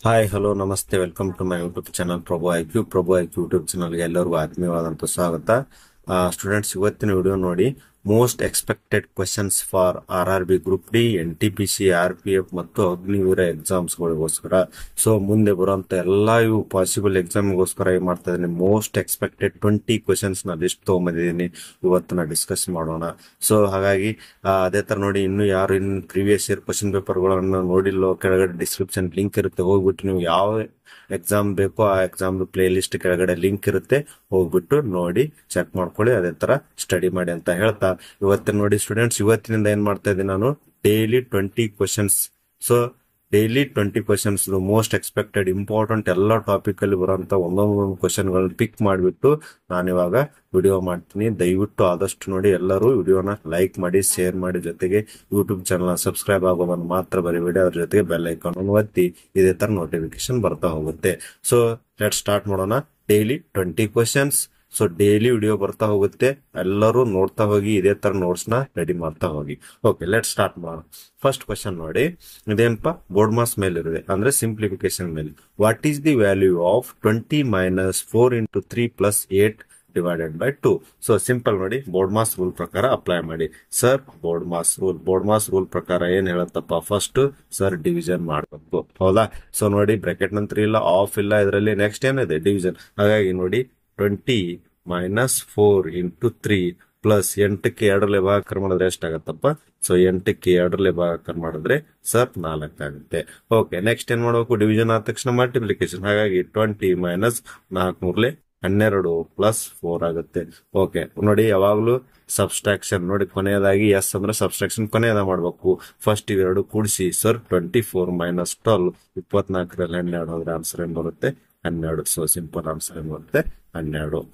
Hi hello ನಮಸ್ತೆ welcome to my YouTube channel Prabhu IQ YouTube ಚಾನಲ್ಗೆ ಎಲ್ಲರಿಗೂ ಆತ್ಮೀಯವಾದಂತ ಸ್ವಾಗತ. ಸ್ಟೂಡೆಂಟ್ಸ್, ಇವತ್ತಿನ ವಿಡಿಯೋ ನೋಡಿ most expected questions for RRB group D, NTPC, RPF ಮತ್ತು ಅಗ್ನಿವೀರ ಎಕ್ಸಾಮ್ಸ್ಗಳಿಗೋಸ್ಕರ. ಸೊ ಮುಂದೆ ಬರುವಂತ ಎಲ್ಲಾ ಇವು ಪಾಸಿಬಲ್ ಎಕ್ಸಾಮ್ಗೋಸ್ಕರ ಏನ್ ಮಾಡ್ತಾ ಇದ್ದೀನಿ, ಮೋಸ್ಟ್ ಎಕ್ಸ್ಪೆಕ್ಟೆಡ್ 20 ಕ್ವೆಶನ್ಸ್ ನ ಲಿಸ್ಟ್ ತಗೊಂಬಂದಿದ್ದೀನಿ. ಇವತ್ತು ಡಿಸ್ಕಸ್ ಮಾಡೋಣ. ಸೊ ಹಾಗಾಗಿ ಅದೇ ತರ ನೋಡಿ, ಇನ್ನು ಯಾರು ಪ್ರೀವಿಯಸ್ ಇಯರ್ ಕ್ವೆಶನ್ ಪೇಪರ್ಗಳನ್ನು ನೋಡಿಲ್ಲೋ, ಕೆಳಗಡೆ ಡಿಸ್ಕ್ರಿಪ್ಷನ್ ಲಿಂಕ್ ಇರುತ್ತೆ, ಹೋಗ್ಬಿಟ್ಟು ನೀವು ಯಾವ ಎಕ್ಸಾಮ್ ಬೇಕೋ ಆ ಎಕ್ಸಾಮ್ ಪ್ಲೇ ಲಿಸ್ಟ್ ಕೆಳಗಡೆ ಲಿಂಕ್ ಇರುತ್ತೆ, ಹೋಗ್ಬಿಟ್ಟು ನೋಡಿ ಚೆಕ್ ಮಾಡ್ಕೊಳ್ಳಿ. ಅದೇ ತರ ಸ್ಟಡಿ ಮಾಡಿ ಅಂತ ಹೇಳ್ತಾ, ಇವತ್ತಿನ ನೋಡಿ ಸ್ಟೂಡೆಂಟ್ಸ್, ಇವತ್ತಿನಿಂದ ಏನ್ ಮಾಡ್ತಾ ಇದ್ದೀನಿ ನಾನು, daily 20 questions. So daily 20 questions most expected important ಎಲ್ಲ ಟಾಪಿಕ್ ಅಲ್ಲಿ ಬರುವಂತ ಒಂದೊಂದು ಕ್ವೆಶನ್ ಗಳನ್ನ ಪಿಕ್ ಮಾಡಿಬಿಟ್ಟು ನಾನು ಇವಾಗ ವಿಡಿಯೋ ಮಾಡ್ತೀನಿ. ದಯವಿಟ್ಟು ಆದಷ್ಟು ನೋಡಿ, ಎಲ್ಲರೂ ವಿಡಿಯೋನ ಲೈಕ್ ಮಾಡಿ, ಶೇರ್ ಮಾಡಿ, ಜೊತೆಗೆ ಯೂಟ್ಯೂಬ್ ಚಾನಲ್ ಸಬ್ಸ್ಕ್ರೈಬ್ ಆಗೋದನ್ನು ಮಾತ್ರ ಬರೀಬೇಡಿ. ಅದ್ರ ಜೊತೆಗೆ ಬೆಲ್ ಐಕಾನ್ ಅನ್ನು ಒತ್ತಿ, ಇದೇ ತರ ನೋಟಿಫಿಕೇಶನ್ ಬರ್ತಾ ಹೋಗುತ್ತೆ. ಸೊ ಲೆಟ್ ಸ್ಟಾರ್ಟ್ ಮಾಡೋಣ. Daily 20 questions. So daily video ಬರ್ತಾ ಹೋಗುತ್ತೆ, ಎಲ್ಲರೂ ನೋಡ್ತಾ ಹೋಗಿ, ಇದೇ ತರ ನೋಟ್ಸ್ ನ ರೆಡಿ ಮಾಡ್ತಾ ಹೋಗಿ. ಓಕೆ, ಲೆಟ್ ಸ್ಟಾರ್ಟ್ ಮಾಡೋಣ. ಫಸ್ಟ್ ಕ್ವೆಶನ್ ನೋಡಿ, ಇದೇನಪ್ಪ, ಬೋರ್ಡ್ ಮಾಸ್ ಮೇಲೆ ಇರುತ್ತೆ, ಅಂದ್ರೆ ಸಿಂಪ್ಲಿಫಿಕೇಶನ್ ಮೇಲೆ. What is the value of 20 - 4 × 3 + 8 / 2? So simple ನೋಡಿ, ಬೋರ್ಡ್ ಮಾಸ್ ರೂಲ್ ಪ್ರಕಾರ ಅಪ್ಲೈ ಮಾಡಿ. ಸರ್ ಬೋರ್ಡ್ ಮಾಸ್ ರೂಲ್ ಪ್ರಕಾರ ಏನ್ ಹೇಳತ್ತಪ್ಪ, ಫಸ್ಟ್ ಸರ್ ಡಿವಿಷನ್ ಮಾಡಬೇಕು, ಹೌದಾ? ಸೊ ನೋಡಿ, ಬ್ರಾಕೆಟ್ ನಂತರ ಇಲ್ಲ, ಆಫ್ ಇಲ್ಲ, ಇದರಲ್ಲಿ ನೆಕ್ಸ್ಟ್ ಏನಿದೆ, ಡಿವಿಷನ್. ಹಾಗಾಗಿ ನೋಡಿ, 20 - 4 × 3 + 8ಕ್ಕೆ 2 ಭಾಗಾಕಾರ ಮಾಡಿದ್ರೆ ಎಷ್ಟಾಗತ್ತಪ್ಪ? ಸೊ 8ಕ್ಕೆ 2 ಭಾಗಾಕಾರ ಮಾಡಿದ್ರೆ ಸರ್ 4 ಆಗುತ್ತೆ. ಓಕೆ, ನೆಕ್ಸ್ಟ್ ಏನ್ ಮಾಡಬೇಕು, ಡಿವಿಷನ್ ಆದ ತಕ್ಷಣ ಮಲ್ಟಿಪ್ಲಿಕೇಶನ್. ಹಾಗಾಗಿ 20 - 4 × 12 + 4 ಆಗುತ್ತೆ. ಓಕೆ ನೋಡಿ, ಯಾವಾಗ್ಲೂ ಸಬ್ಸ್ಟ್ರಾಕ್ಷನ್ ನೋಡಿ, ಕೊನೆಯದಾಗಿ ಎಸ್ ಅಂದ್ರೆ ಸಬ್ಸ್ಟ್ರಾಕ್ಷನ್ ಕೊನೆಯದ ಮಾಡ್ಬೇಕು. ಫಸ್ಟ್ ಇವೆರಡು ಕೂಡಿಸಿ ಸರ್ 24 - 12, 24ರಲ್ಲಿ 12 ಹೋದ್ರೆ ಆನ್ಸರ್ ಏನ್ ಬರುತ್ತೆ, 12. ಸೊ ಸಿಂಪಲ್ ಆನ್ಸರ್ ಏನ್ ಬರುತ್ತೆ, 12.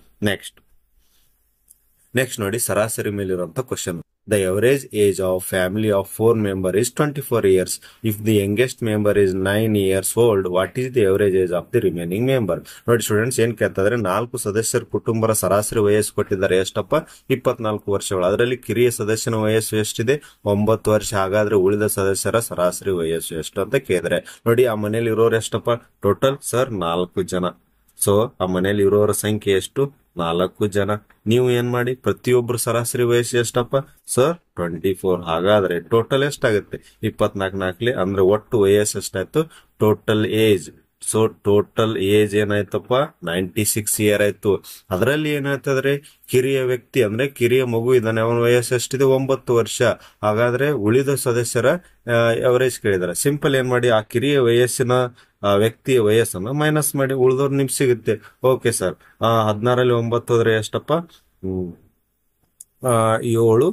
ನೆಕ್ಸ್ಟ್ ನೋಡಿ, ಸರಾಸರಿ ಮೇಲಿರುವಂತ question. The average age of family of 4 member is 24 years. If the youngest member is 9 years old, what is the average age of the remaining member? ನೋಡಿ students, ಏನ್ ಕೇಳ್ತಾದ್ರೆ, 4 ಸದಸ್ಯರ ಕುಟುಂಬದ ಸರಾಸರಿ ವಯಸ್ಸು ಕೊಟ್ಟಿದ್ದಾರೆ, ಎಷ್ಟಪ್ಪ? 24 ವರ್ಷಗಳು. ಅದರಲ್ಲಿ ಕಿರಿಯ ಸದಸ್ಯನ ವಯಸ್ಸು ಎಷ್ಟಿದೆ? 9 ವರ್ಷ. ಹಾಗಾದ್ರೆ ಉಳಿದ ಸದಸ್ಯರ ಸರಾಸರಿ ವಯಸ್ಸು ಎಷ್ಟು ಅಂತ ಕೇಳಿದ್ರೆ, ನೋಡಿ ಆ ಮನೇಲಿ ಇರೋರು ಎಷ್ಟಪ್ಪ? ಟೋಟಲ್ ಸರ್ 4 ಜನ. ಸೊ ಆ ಮನೇಲಿ ಇರೋರ ಸಂಖ್ಯೆ ಎಷ್ಟು? 4 ಜನ. ನೀವು ಏನ್ ಮಾಡಿ, ಪ್ರತಿಯೊಬ್ಬರು ಸರಾಸರಿ ವಯಸ್ಸು ಎಷ್ಟಪ್ಪ? ಸರ್ 24. ಹಾಗಾದ್ರೆ ಟೋಟಲ್ ಎಷ್ಟಾಗುತ್ತೆ? 24 ಅಂದ್ರೆ ಒಟ್ಟು ವಯಸ್ಸು ಎಷ್ಟಾಯ್ತು? Total age. So total age ಏನಾಯ್ತಪ್ಪ? 96 year ಆಯ್ತು. ಅದರಲ್ಲಿ ಏನಾಯ್ತದ್ರೆ, ಕಿರಿಯ ವ್ಯಕ್ತಿ ಅಂದ್ರೆ ಕಿರಿಯ ಮಗು ಇದ್ದಾನೆ, ಅವನ ವಯಸ್ಸು ಎಷ್ಟಿದೆ? 9 ವರ್ಷ. ಹಾಗಾದ್ರೆ ಉಳಿದ ಸದಸ್ಯರ ಎವರೇಜ್ ಕೇಳಿದಾರೆ. ಸಿಂಪಲ್ ಏನ್ ಮಾಡಿ, ಆ ಕಿರಿಯ ವಯಸ್ಸಿನ ವ್ಯಕ್ತಿಯ ವಯಸ್ಸನ್ನ ಮೈನಸ್ ಮಾಡಿ, ಉಳಿದವ್ರು ನಿಮ್ಗೆ ಸಿಗುತ್ತೆ. ಓಕೆ ಸರ್, 16ರಲ್ಲಿ 9 ಹೋದ್ರೆ ಎಷ್ಟಪ್ಪ? 7,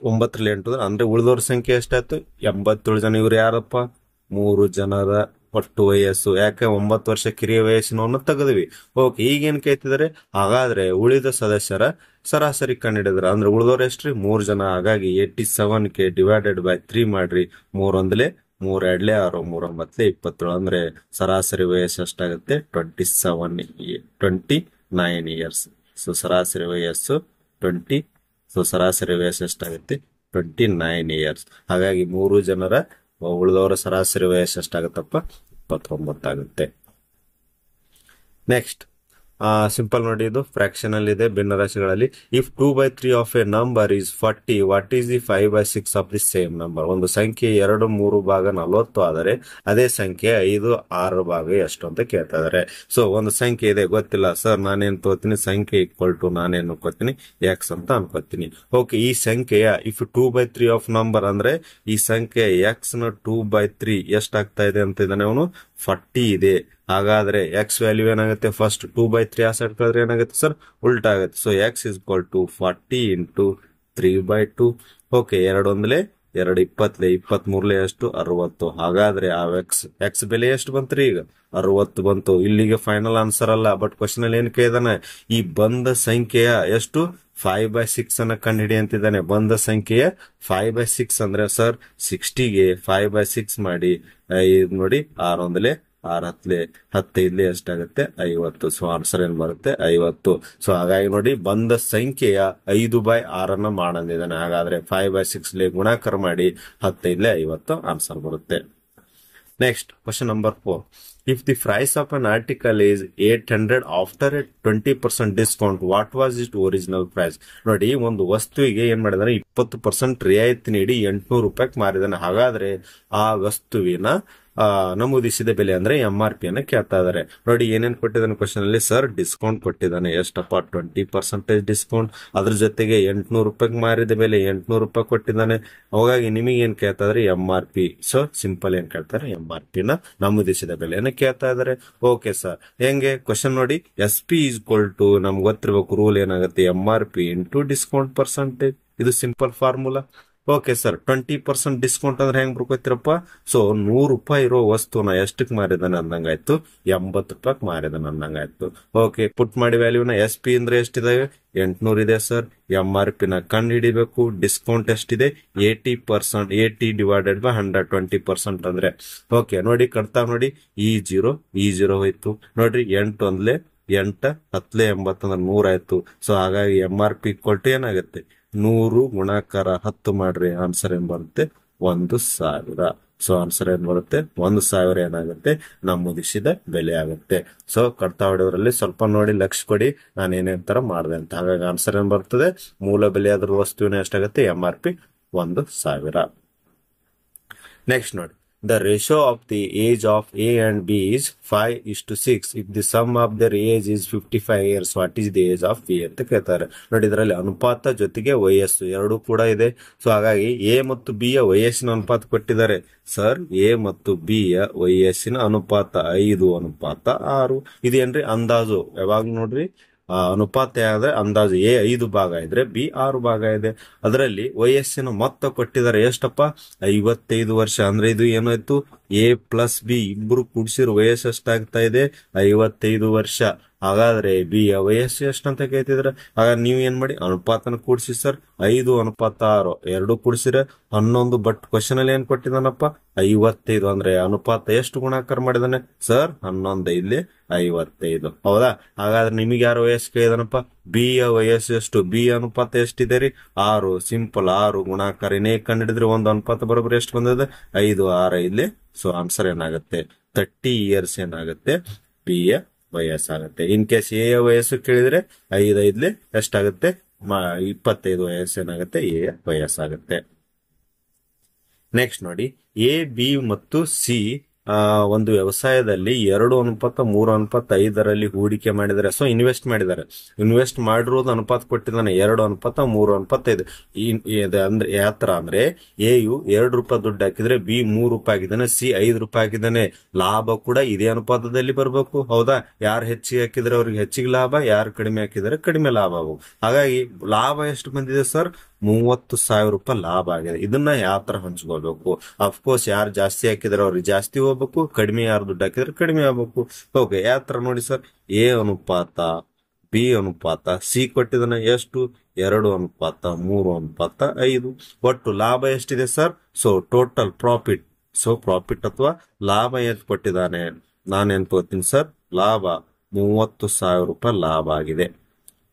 9ರಲ್ಲಿ 8 ಅಂದ್ರೆ ಉಳಿದವ್ರ ಸಂಖ್ಯೆ ಎಷ್ಟಾಯ್ತು? 87 ಜನ. ಇವ್ರು ಯಾರಪ್ಪ? 3 ಜನರ ಒಟ್ಟು ವಯಸ್ಸು. ಯಾಕೆ? 9 ವರ್ಷ ಕಿರಿಯ ವಯಸ್ಸಿನವನ್ನು ತೆಗೆದ್ವಿ. ಓಕೆ, ಈಗೇನ್ ಕೇಳ್ತಿದಾರೆ, ಹಾಗಾದ್ರೆ ಉಳಿದ ಸದಸ್ಯರ ಸರಾಸರಿ ಕಂಡಿಡಿದ್ರ, ಅಂದ್ರೆ ಉಳಿದವ್ರು ಎಷ್ಟ್ರಿ? 3 ಜನ. ಹಾಗಾಗಿ 87ಕ್ಕೆ /3 ಮಾಡ್ರಿ. 3 1 3 2 6 3 9 27, ಅಂದ್ರೆ ಸರಾಸರಿ ವಯಸ್ಸು ಎಷ್ಟಾಗುತ್ತೆ? 29 years. ಸೊ ಸರಾಸರಿ ವಯಸ್ಸು 20. ಸೊ ಸರಾಸರಿ ವಯಸ್ಸು ಎಷ್ಟಾಗುತ್ತೆ? 29 years. ಹಾಗಾಗಿ 3 ಜನರ ಉಳಿದವರ ಸರಾಸರಿ ವಯಸ್ಸು ಎಷ್ಟಾಗತ್ತಪ್ಪ? 29 ಆಗುತ್ತೆ. ನೆಕ್ಸ್ಟ್ ಸಿಂಪಲ್ ನೋಡಿ, ಇದು ಫ್ರಾಕ್ಷನ್ ಅಲ್ಲಿ ಇದೆ, ಭಿನ್ನರಾಶಿಗಳಲ್ಲಿ. If 2/3 of a number is 40, what is the 5/6 of the same number? ಒಂದು ಸಂಖ್ಯೆ 2 3 ಭಾಗ 40 ಆದರೆ ಅದೇ ಸಂಖ್ಯೆ 5 6 ಭಾಗ ಎಷ್ಟು ಅಂತ ಕೇಳ್ತಾ ಇದಾರೆ. ಸೊ ಒಂದು ಸಂಖ್ಯೆ ಇದೆ, ಗೊತ್ತಿಲ್ಲ ಸರ್, ನಾನೇನ್ ತಗೋತೀನಿ, ಸಂಖ್ಯೆ = ನಾನೇನ್ ಅನ್ಕೋತೀನಿ, x ಅಂತ ಅನ್ಕೋತೀನಿ. ಓಕೆ, ಈ ಸಂಖ್ಯೆಯ ಇಫ್ 2/3 ಆಫ್ ನಂಬರ್ ಅಂದ್ರೆ ಈ ಸಂಖ್ಯೆ x ನ 2/3 ಎಷ್ಟಾಗ್ತಾ ಇದೆ ಅಂತ ಇದ್ದಾನೆ ಅವನು, 40 ಇದೆ. ಹಾಗಾದ್ರೆ x ವ್ಯಾಲ್ಯೂ ಏನಾಗುತ್ತೆ? ಫಸ್ಟ್ 2/3 ಆ ಸೈಡ್ ಕಳೆದ್ರೆ ಏನಾಗುತ್ತೆ ಸರ್? ಉಲ್ಟಾ ಆಗುತ್ತೆ. So x = 40 × 3/2. ಓಕೆ, 2 1 2 20 23 ಎಷ್ಟು? 60. ಹಾಗಾದ್ರೆ ಆ x ಬೆಲೆ ಎಷ್ಟು ಬಂತ್ರಿ? ಈಗ 60 ಬಂತು. ಇಲ್ಲಿಗೆ ಫೈನಲ್ ಆನ್ಸರ್ ಅಲ್ಲ, ಬಟ್ ಕ್ವಶನ್ ಅಲ್ಲಿ ಏನ್ ಕೇಳಿದಾನೆ, ಈ ಬಂದ ಸಂಖ್ಯೆಯ ಎಷ್ಟು? 5/6 ಅನ್ನ ಕಂಡುಹಿಡಿ ಅಂತಿದ್ದಾನೆ. ಬಂದ ಸಂಖ್ಯೆಯ 5/6 ಅಂದ್ರೆ ಸರ್ 60ಗೆ 5/6 ಮಾಡಿ. ನೋಡಿ, 6 1 6 10 10 ಎಷ್ಟಾಗುತ್ತೆ? 50. ಸೊ ಆನ್ಸರ್ ಏನ್ ಬರುತ್ತೆ? 50. ಸೊ ಹಾಗಾಗಿ ನೋಡಿ, ಬಂದ ಸಂಖ್ಯೆಯ 5/6 ಅನ್ನ ಮಾಡಂದಿದ್ದಾನೆ. ಹಾಗಾದ್ರೆ 5/6 ಗುಣಾಕಾರ ಮಾಡಿ 10 50 ಆನ್ಸರ್ ಬರುತ್ತೆ. Next question number 4. If the price of an article is 800 after a 20% discount, what was its original price? ನೋಡಿ, ಒಂದು ವಸ್ತುವಿಗೆ ಏನ್ ಮಾಡಿದಾನೆ, 20% ರಿಯಾಯಿತಿ ನೀಡಿ 800 ರೂಪಾಯಿಗೆ ಮಾರಿದಾನೆ. ಹಾಗಾದ್ರೆ ಆ ವಸ್ತುವಿನ ನಮೂದಿಸಿದ ಬೆಲೆ ಅಂದ್ರೆ MRP ಅನ್ನ ಕೇಳ್ತಾ ಇದಾರೆ. ನೋಡಿ, ಏನೇನ್ ಕೊಟ್ಟಿದ್ದಾನೆ ಕ್ವಶನ್ ಅಲ್ಲಿ? ಸರ್, ಡಿಸ್ಕೌಂಟ್ ಕೊಟ್ಟಿದ್ದಾನೆ. ಎಷ್ಟಪ್ಪ? 20% ಡಿಸ್ಕೌಂಟ್. ಅದ್ರ ಜೊತೆಗೆ 800 ರೂಪಾಯಿಗೆ ಮಾರಿದ ಬೆಲೆ 800 ರೂಪಾಯಿ ಕೊಟ್ಟಿದ್ದಾನೆ. ಹಾಗಾಗಿ ನಿಮಗೆ ಏನ್ ಕೇಳ್ತಾ ಇದಾರೆ? MRP. ಸೊ ಸಿಂಪಲ್ ಏನ್ ಕೇಳ್ತಾರೆ? MRP ನ ನಮೂದಿಸಿದ ಬೆಲೆಯನ್ನು ಕೇಳ್ತಾ ಇದಾರೆ. ಓಕೆ ಸರ್, ಹೆಂಗೆ ಕ್ವಶನ್ ನೋಡಿ, SP = ನಮ್ಗೆ ಗೊತ್ತಿರ್ಬೇಕು ರೂಲ್ ಏನಾಗುತ್ತೆ, MRP ಇಂಟು ಡಿಸ್ಕೌಂಟ್ ಪರ್ಸೆಂಟೇಜ್. ಇದು simple formula. Okay sir, 20% discount ಅಂದ್ರೆ ಹೆಂಗ್ ಬರ್ಕೋತಿರಪ್ಪ? ಸೊ 100 ರೂಪಾಯಿ ಇರೋ ವಸ್ತುನ ಎಷ್ಟಕ್ಕೆ ಮಾರಿದಾನೆ ಅಂದಂಗಾಯ್ತು? 80 ರೂಪಾಯಿಗೆ ಮಾರಿದಾನೆ ಅಂದಂಗಾಯ್ತು. ಓಕೆ, ಪುಟ್ ಮಾಡಿ ವ್ಯಾಲ್ಯೂನ. SP ಅಂದ್ರೆ ಎಷ್ಟಿದಾವೆ? 800 ಇದೆ ಸರ್. MRP ನ ಕಂಡು ಹಿಡಿಬೇಕು. ಡಿಸ್ಕೌಂಟ್ ಎಷ್ಟಿದೆ? 80%. 80 ಡಿವೈಡೆಡ್ ಬೈ 100, 20% ಅಂದ್ರೆ. ಓಕೆ ನೋಡಿ, ಕಟ್ತಾ ನೋಡಿ, ಈ ಜೀರೋ ಹೋಯ್ತು. ನೋಡ್ರಿ, 8 ಒಂದ್ಲೆ 8, 10 80 ಅಂದ್ರೆ 100 ಆಯ್ತು. ಸೊ ಹಾಗಾಗಿ MRP = ಏನಾಗುತ್ತೆ? 100 ಗುಣಾಕಾರ 10 ಮಾಡ್ರಿ. ಆನ್ಸರ್ ಏನ್ ಬರುತ್ತೆ? 1000. ಸೊ ಆನ್ಸರ್ ಏನ್ ಬರುತ್ತೆ? 1000 ಏನಾಗುತ್ತೆ? ನಮೂದಿಸಿದ ಬೆಲೆ ಆಗುತ್ತೆ. ಸೊ ಕಡ್ತಾ ಹೊಡೆಯೋದ್ರಲ್ಲಿ ಸ್ವಲ್ಪ ನೋಡಿ, ಲಕ್ಷ ಕೊಡಿ ನಾನು ಏನೇನ್ ತರ ಮಾಡಿದೆ ಅಂತ. ಹಾಗಾಗಿ ಆನ್ಸರ್ ಏನ್ ಬರ್ತದೆ? ಮೂಲ ಬೆಲೆ ಅದ್ರ ವಸ್ತುವಿನ ಎಷ್ಟಾಗುತ್ತೆ? MRP 1000. ನೆಕ್ಸ್ಟ್ ನೋಡಿ, the ratio of the age of A and B is 5:6. If the sum of their age is 55 years, what is the age of B ಅಂತ ಕೇಳ್ತಾರೆ. ನೋಡಿ, ಇದರಲ್ಲಿ ಅನುಪಾತ ಜೊತೆಗೆ ವಯಸ್ಸು ಎರಡು ಕೂಡ ಇದೆ. ಸೊ ಹಾಗಾಗಿ A ಮತ್ತು B ಯ ವಯಸ್ಸಿನ ಅನುಪಾತ ಕೊಟ್ಟಿದ್ದಾರೆ. ಸರ್, A ಮತ್ತು B ಯ ವಯಸ್ಸಿನ ಅನುಪಾತ 5:6. ಇದೇನ್ರಿ ಅಂದಾಜು. ಯಾವಾಗ ನೋಡ್ರಿ, ಅನುಪಾತ ಯಾವ್ದ್ರೆ ಅಂದಾಜು A 5 ಭಾಗ ಇದ್ರೆ B 6 ಭಾಗ ಇದೆ. ಅದರಲ್ಲಿ ವಯಸ್ಸಿನ ಮೊತ್ತ ಕೊಟ್ಟಿದ್ದಾರೆ. ಎಷ್ಟಪ್ಪ? 55 ವರ್ಷ. ಅಂದ್ರೆ ಇದು ಏನಾಯ್ತು? A ಪ್ಲಸ್ B ಇಬ್ರು ಕೂಡಿಸಿರೋ ವಯಸ್ಸು ಎಷ್ಟಾಗ್ತಾ ಇದೆ? 55 ವರ್ಷ. ಹಾಗಾದ್ರೆ B ಯ ವಯಸ್ಸು ಎಷ್ಟಂತ ಕೇಳ್ತಿದ್ರ? ಹಾಗಾದ್ರೆ ನೀವು ಏನ್ ಮಾಡಿ, ಅನುಪಾತನ ಕೂಡಿಸಿ ಸರ್. 5:6 ಎರಡು ಕೂಡಿಸಿದ್ರೆ 11. ಬಟ್ ಕ್ವಶನ್ ಅಲ್ಲಿ ಏನ್ ಕೊಟ್ಟಿದ್ದಾನಪ್ಪ? 55. ಅಂದ್ರೆ ಅನುಪಾತ ಎಷ್ಟು ಗುಣಾಕಾರ ಮಾಡಿದಾನೆ ಸರ್? 11 ಇಲ್ಲಿ 55. ಹೌದಾ? ಹಾಗಾದ್ರೆ ನಿಮಗೆ ಯಾರು ವಯಸ್ಸು ಕೇಳಿದಾನಪ್ಪ? B ಯ ವಯಸ್ಸು ಎಷ್ಟು? B ಅನುಪಾತ ಎಷ್ಟಿದೆ ರೀ? 6. ಸಿಂಪಲ್ 6 ಗುಣಾಕಾರ ಏನೇ ಕಂಡಿಡಿದ್ರೆ ಒಂದು ಅನುಪಾತ ಬರೋಬ್ಬರಿ ಎಷ್ಟು ಬಂದಿದೆ? 5, 6 ಇಲ್ಲಿ. ಸೊ ಆನ್ಸರ್ ಏನಾಗುತ್ತೆ? 30 ಇಯರ್ಸ್ ಏನಾಗುತ್ತೆ? B ಯ ವಯಸ್ಸಾಗುತ್ತೆ. ಇನ್ ಕೇಸ್ A ಯ ವಯಸ್ಸು ಕೇಳಿದ್ರೆ 5 ಎಷ್ಟಾಗುತ್ತೆ? 25 ವಯಸ್ಸು ಏನಾಗುತ್ತೆ? A ಯ ವಯಸ್ಸಾಗುತ್ತೆ. ನೆಕ್ಸ್ಟ್ ನೋಡಿ, A, B ಮತ್ತು C ಒಂದು ವ್ಯವಸಾಯದಲ್ಲಿ 2:3:5 ಹೂಡಿಕೆ ಮಾಡಿದ್ದಾರೆ. ಸೊ ಇನ್ವೆಸ್ಟ್ ಮಾಡಿದ್ದಾರೆ. ಇನ್ವೆಸ್ಟ್ ಮಾಡಿರೋದು ಅನುಪಾತ ಕೊಟ್ಟಿದ್ದಾನೆ 2:3:5. ಅಂದ್ರೆ ಯಾತ್ರ ಅಂದ್ರೆ ಎ ಯು 2 ರೂಪಾಯಿ ದುಡ್ಡು ಹಾಕಿದ್ರೆ B 3 ರೂಪಾಯಿ ಆಗಿದ್ದಾನೆ, C 5 ರೂಪಾಯಿ ಆಗಿದ್ದಾನೆ. ಲಾಭ ಕೂಡ ಇದೇ ಅನುಪಾತದಲ್ಲಿ ಬರಬೇಕು. ಹೌದಾ? ಯಾರು ಹೆಚ್ಚಿಗೆ ಹಾಕಿದ್ರೆ ಅವ್ರಿಗೆ ಹೆಚ್ಚಿಗೆ ಲಾಭ, ಯಾರು ಕಡಿಮೆ ಹಾಕಿದ್ರೆ ಕಡಿಮೆ ಲಾಭ ಆಗಬೇಕು. ಹಾಗಾಗಿ ಲಾಭ ಎಷ್ಟು ಬಂದಿದೆ ಸರ್? 30,000 ರೂಪಾಯಿ ಲಾಭ ಆಗಿದೆ. ಇದನ್ನ ಯಾವ ತರ ಹಂಚ್ಕೋಬೇಕು? ಅಫ್ಕೋರ್ಸ್ ಯಾರು ಜಾಸ್ತಿ ಹಾಕಿದ್ರೆ ಅವ್ರಿಗೆ ಜಾಸ್ತಿ ಹೋಗ್ಬೇಕು, ಕಡಿಮೆ ಯಾರು ದುಡ್ಡು ಹಾಕಿದ್ರೆ ಕಡಿಮೆ ಆಗ್ಬೇಕು. ಓಕೆ, ಯಾವ ತರ ನೋಡಿ ಸರ್? A ಅನುಪಾತ B ಅನುಪಾತ C ಕೊಟ್ಟಿದ್ದಾನೆ ಎಷ್ಟು? 2:3:5. ಒಟ್ಟು ಲಾಭ ಎಷ್ಟಿದೆ sir? So total profit. So profit ಅಥವಾ ಲಾಭ ಎಷ್ಟು ಕೊಟ್ಟಿದ್ದಾನೆ? ನಾನೇನ್ ತಗೋತೀನಿ ಸರ್? ಲಾಭ 30,000 ರೂಪಾಯಿ ಲಾಭ ಆಗಿದೆ.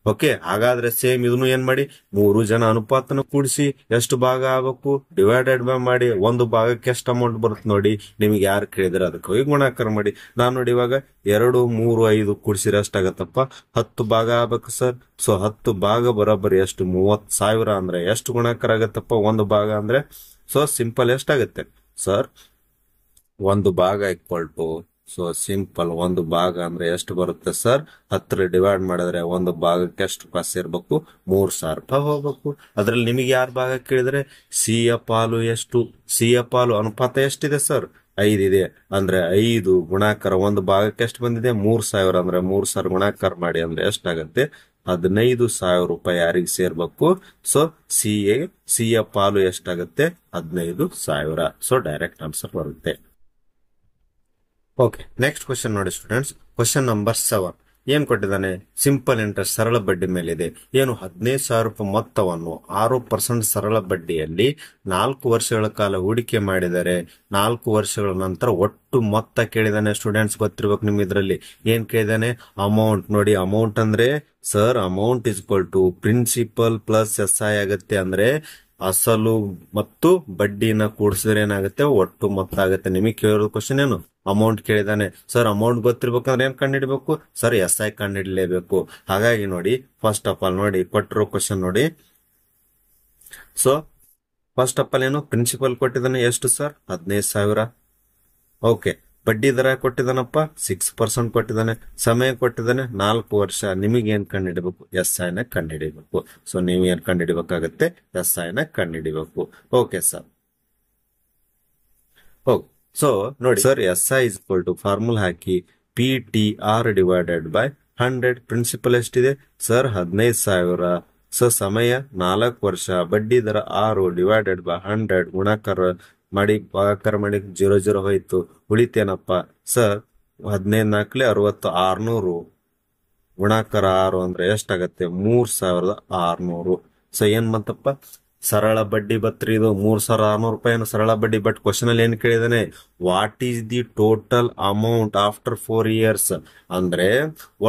ಓಕೆ, ಹಾಗಾದ್ರೆ ಸೇಮ್ ಇದನ್ನು ಏನ್ ಮಾಡಿ, 3 ಜನ ಅನುಪಾತನ ಕೂಡಿಸಿ ಎಷ್ಟು ಭಾಗ ಆಗಬೇಕು? ಡಿವೈಡೆಡ್ ಬೈ ಮಾಡಿ. ಒಂದು ಭಾಗಕ್ಕೆ ಎಷ್ಟು ಅಮೌಂಟ್ ಬರುತ್ತೆ ನೋಡಿ. ನಿಮ್ಗೆ ಯಾರು ಕೇಳಿದ್ರೆ ಅದಕ್ಕೆ ಹೋಗಿ ಗುಣಾಕಾರ ಮಾಡಿ. ನಾನು ನೋಡಿ, ಇವಾಗ 2, 3, 5 ಕೂಡಿಸಿದ್ರೆ ಎಷ್ಟಾಗತ್ತಪ್ಪ? 10 ಭಾಗ ಆಗ್ಬೇಕು ಸರ್. ಸೊ 10 ಭಾಗ ಬರೋಬ್ಬರಿ ಎಷ್ಟು? 30,000. ಅಂದ್ರೆ ಎಷ್ಟು ಗುಣಾಕಾರ ಆಗತ್ತಪ್ಪ ಒಂದು ಭಾಗ ಅಂದ್ರೆ? ಸೊ ಸಿಂಪಲ್ ಎಷ್ಟಾಗತ್ತೆ ಸರ್? ಒಂದು ಭಾಗ = ಸೊ ಸಿಂಪಲ್ ಒಂದು ಭಾಗ ಅಂದ್ರೆ ಎಷ್ಟು ಬರುತ್ತೆ ಸರ್? 10 ಡಿವೈಡ್ ಮಾಡಿದ್ರೆ ಒಂದು ಭಾಗಕ್ಕೆ ಎಷ್ಟು ರೂಪಾಯಿ ಸೇರ್ಬೇಕು? 3,000 ರೂಪಾಯಿ ಹೋಗ್ಬೇಕು. ಅದ್ರಲ್ಲಿ ನಿಮಗೆ ಯಾರು ಭಾಗ ಕೇಳಿದ್ರೆ C ಯ ಪಾಲು ಎಷ್ಟು? C ಯ ಪಾಲು ಅನುಪಾತ ಎಷ್ಟಿದೆ ಸರ್? 5 ಇದೆ. ಅಂದ್ರೆ 5 ಗುಣಾಕಾರ ಒಂದು ಭಾಗಕ್ಕೆ ಎಷ್ಟು ಬಂದಿದೆ? 3,000. ಅಂದ್ರೆ 3,000 ಗುಣಾಕಾರ ಮಾಡಿ ಅಂದ್ರೆ ಎಷ್ಟಾಗತ್ತೆ? 15,000 ರೂಪಾಯಿ ಯಾರಿಗೆ ಸೇರ್ಬೇಕು? ಸೊ C ಯ ಪಾಲು ಎಷ್ಟಾಗತ್ತೆ? 15,000. ಸೊ ಡೈರೆಕ್ಟ್ ಆನ್ಸರ್ ಬರುತ್ತೆ. ಓಕೆ, ನೆಕ್ಸ್ಟ್ ಕ್ವಶನ್ ನೋಡಿ ಸ್ಟೂಡೆಂಟ್ಸ್. ಕ್ವಶನ್ ನಂಬರ್ 7 ಏನ್ ಕೊಟ್ಟಿದ್ದಾನೆ? ಸಿಂಪಲ್ ಇಂಟ್ರೆಸ್ಟ್, ಸರಳ ಬಡ್ಡಿ ಮೇಲಿದೆ. ಏನು? 15,000 ರೂಪಾಯಿ ಮೊತ್ತವನ್ನು 6% ಸರಳ ಬಡ್ಡಿಯಲ್ಲಿ 4 ವರ್ಷಗಳ ಕಾಲ ಹೂಡಿಕೆ ಮಾಡಿದರೆ 4 ವರ್ಷಗಳ ನಂತರ ಒಟ್ಟು ಮೊತ್ತ ಕೇಳಿದಾನೆ. ಸ್ಟೂಡೆಂಟ್ಸ್ ಗೊತ್ತಿರ್ಬೇಕು ನಿಮ್ಗೆ. ಇದ್ರಲ್ಲಿ ಏನ್ ಕೇಳಿದಾನೆ? ಅಮೌಂಟ್. ನೋಡಿ, ಅಮೌಂಟ್ ಅಂದ್ರೆ sir, amount = principal plus SI ಆಗತ್ತೆ. ಅಂದ್ರೆ ಅಸಲು ಮತ್ತು ಬಡ್ಡಿನ ಕೂಡಿಸಿದ್ರೆ ಏನಾಗುತ್ತೆ, ಒಟ್ಟು ಮೊತ್ತ ಆಗುತ್ತೆ. ನಿಮಗೆ ಕೇಳಿರೋ ಕ್ವಶನ್ ಏನು, ಅಮೌಂಟ್ ಕೇಳಿದಾನೆ. ಸರ್ ಅಮೌಂಟ್ ಗೊತ್ತಿರ್ಬೇಕಂದ್ರೆ ಏನ್ ಕಂಡುಹಿಡಬೇಕು ಸರ್, SI ಕಂಡುಹಿಡಲೇಬೇಕು. ಹಾಗಾಗಿ ನೋಡಿ, ಫಸ್ಟ್ ಆಫ್ ಆಲ್ ನೋಡಿ ಕೊಟ್ಟಿರೋ ಕ್ವಶನ್ ನೋಡಿ. ಸೊ ಫಸ್ಟ್ ಆಫ್ ಆಲ್ ಏನು, ಪ್ರಿನ್ಸಿಪಲ್ ಕೊಟ್ಟಿದ್ದಾನೆ ಎಷ್ಟು ಸರ್, 15,000. ಓಕೆ, ಬಡ್ಡಿ ದರ ಕೊಟ್ಟಿದ್ದಾನಪ್ಪ 6% ಕೊಟ್ಟಿದ್ದಾನೆ. ಸಮಯ ಕೊಟ್ಟಿದ್ದಾನೆ 4 ವರ್ಷ. ನಿಮಗೆ ಏನ್ ಕಂಡುಹಿಡಬೇಕು, SI ನ ಕಂಡುಹಿಡಿಬೇಕು. ಸೊ ನೀವು ಏನ್ ಕಂಡುಹಿಡಬೇಕಾಗತ್ತೆ, SI ನ ಕಂಡುಹಿಡಬೇಕು. Okay sir. ಓಕೆ, ಸೊ ನೋಡಿ sir, SI is equal to formula ಹಾಕಿ PTR ಡಿವೈಡೆಡ್ ಬೈ 100. ಪ್ರಿನ್ಸಿಪಲ್ ಎಷ್ಟಿದೆ ಸರ್, 15,000. ಸೊ ಸಮಯ 4 ವರ್ಷ, ಬಡ್ಡಿ ದರ 6 ಡಿವೈಡೆಡ್ ಬೈ 100 ಗುಣಾಕಾರ ಮಾಡಿ ಭಾಗಾಕಾರ ಮಾಡಿ 0 ಹೋಯ್ತು. ಉಳಿತೇನಪ್ಪ ಸರ್, 15 4 60, 600 ಗುಣಾಕಾರ 6 ಅಂದ್ರೆ ಎಷ್ಟಾಗತ್ತೆ, 3,600. ಸೊ ಏನ್ ಬಂತಪ್ಪ, ಸರಳ ಬಡ್ಡಿ ಬತ್ರಿ ಇದು 3,600 ರೂಪಾಯಿ ಸರಳ ಬಡ್ಡಿ. ಬಟ್ ಕ್ವಶನ್ ಅಲ್ಲಿ ಏನ್ ಕೇಳಿದಾನೆ, what is the total amount after 4 years ಅಂದ್ರೆ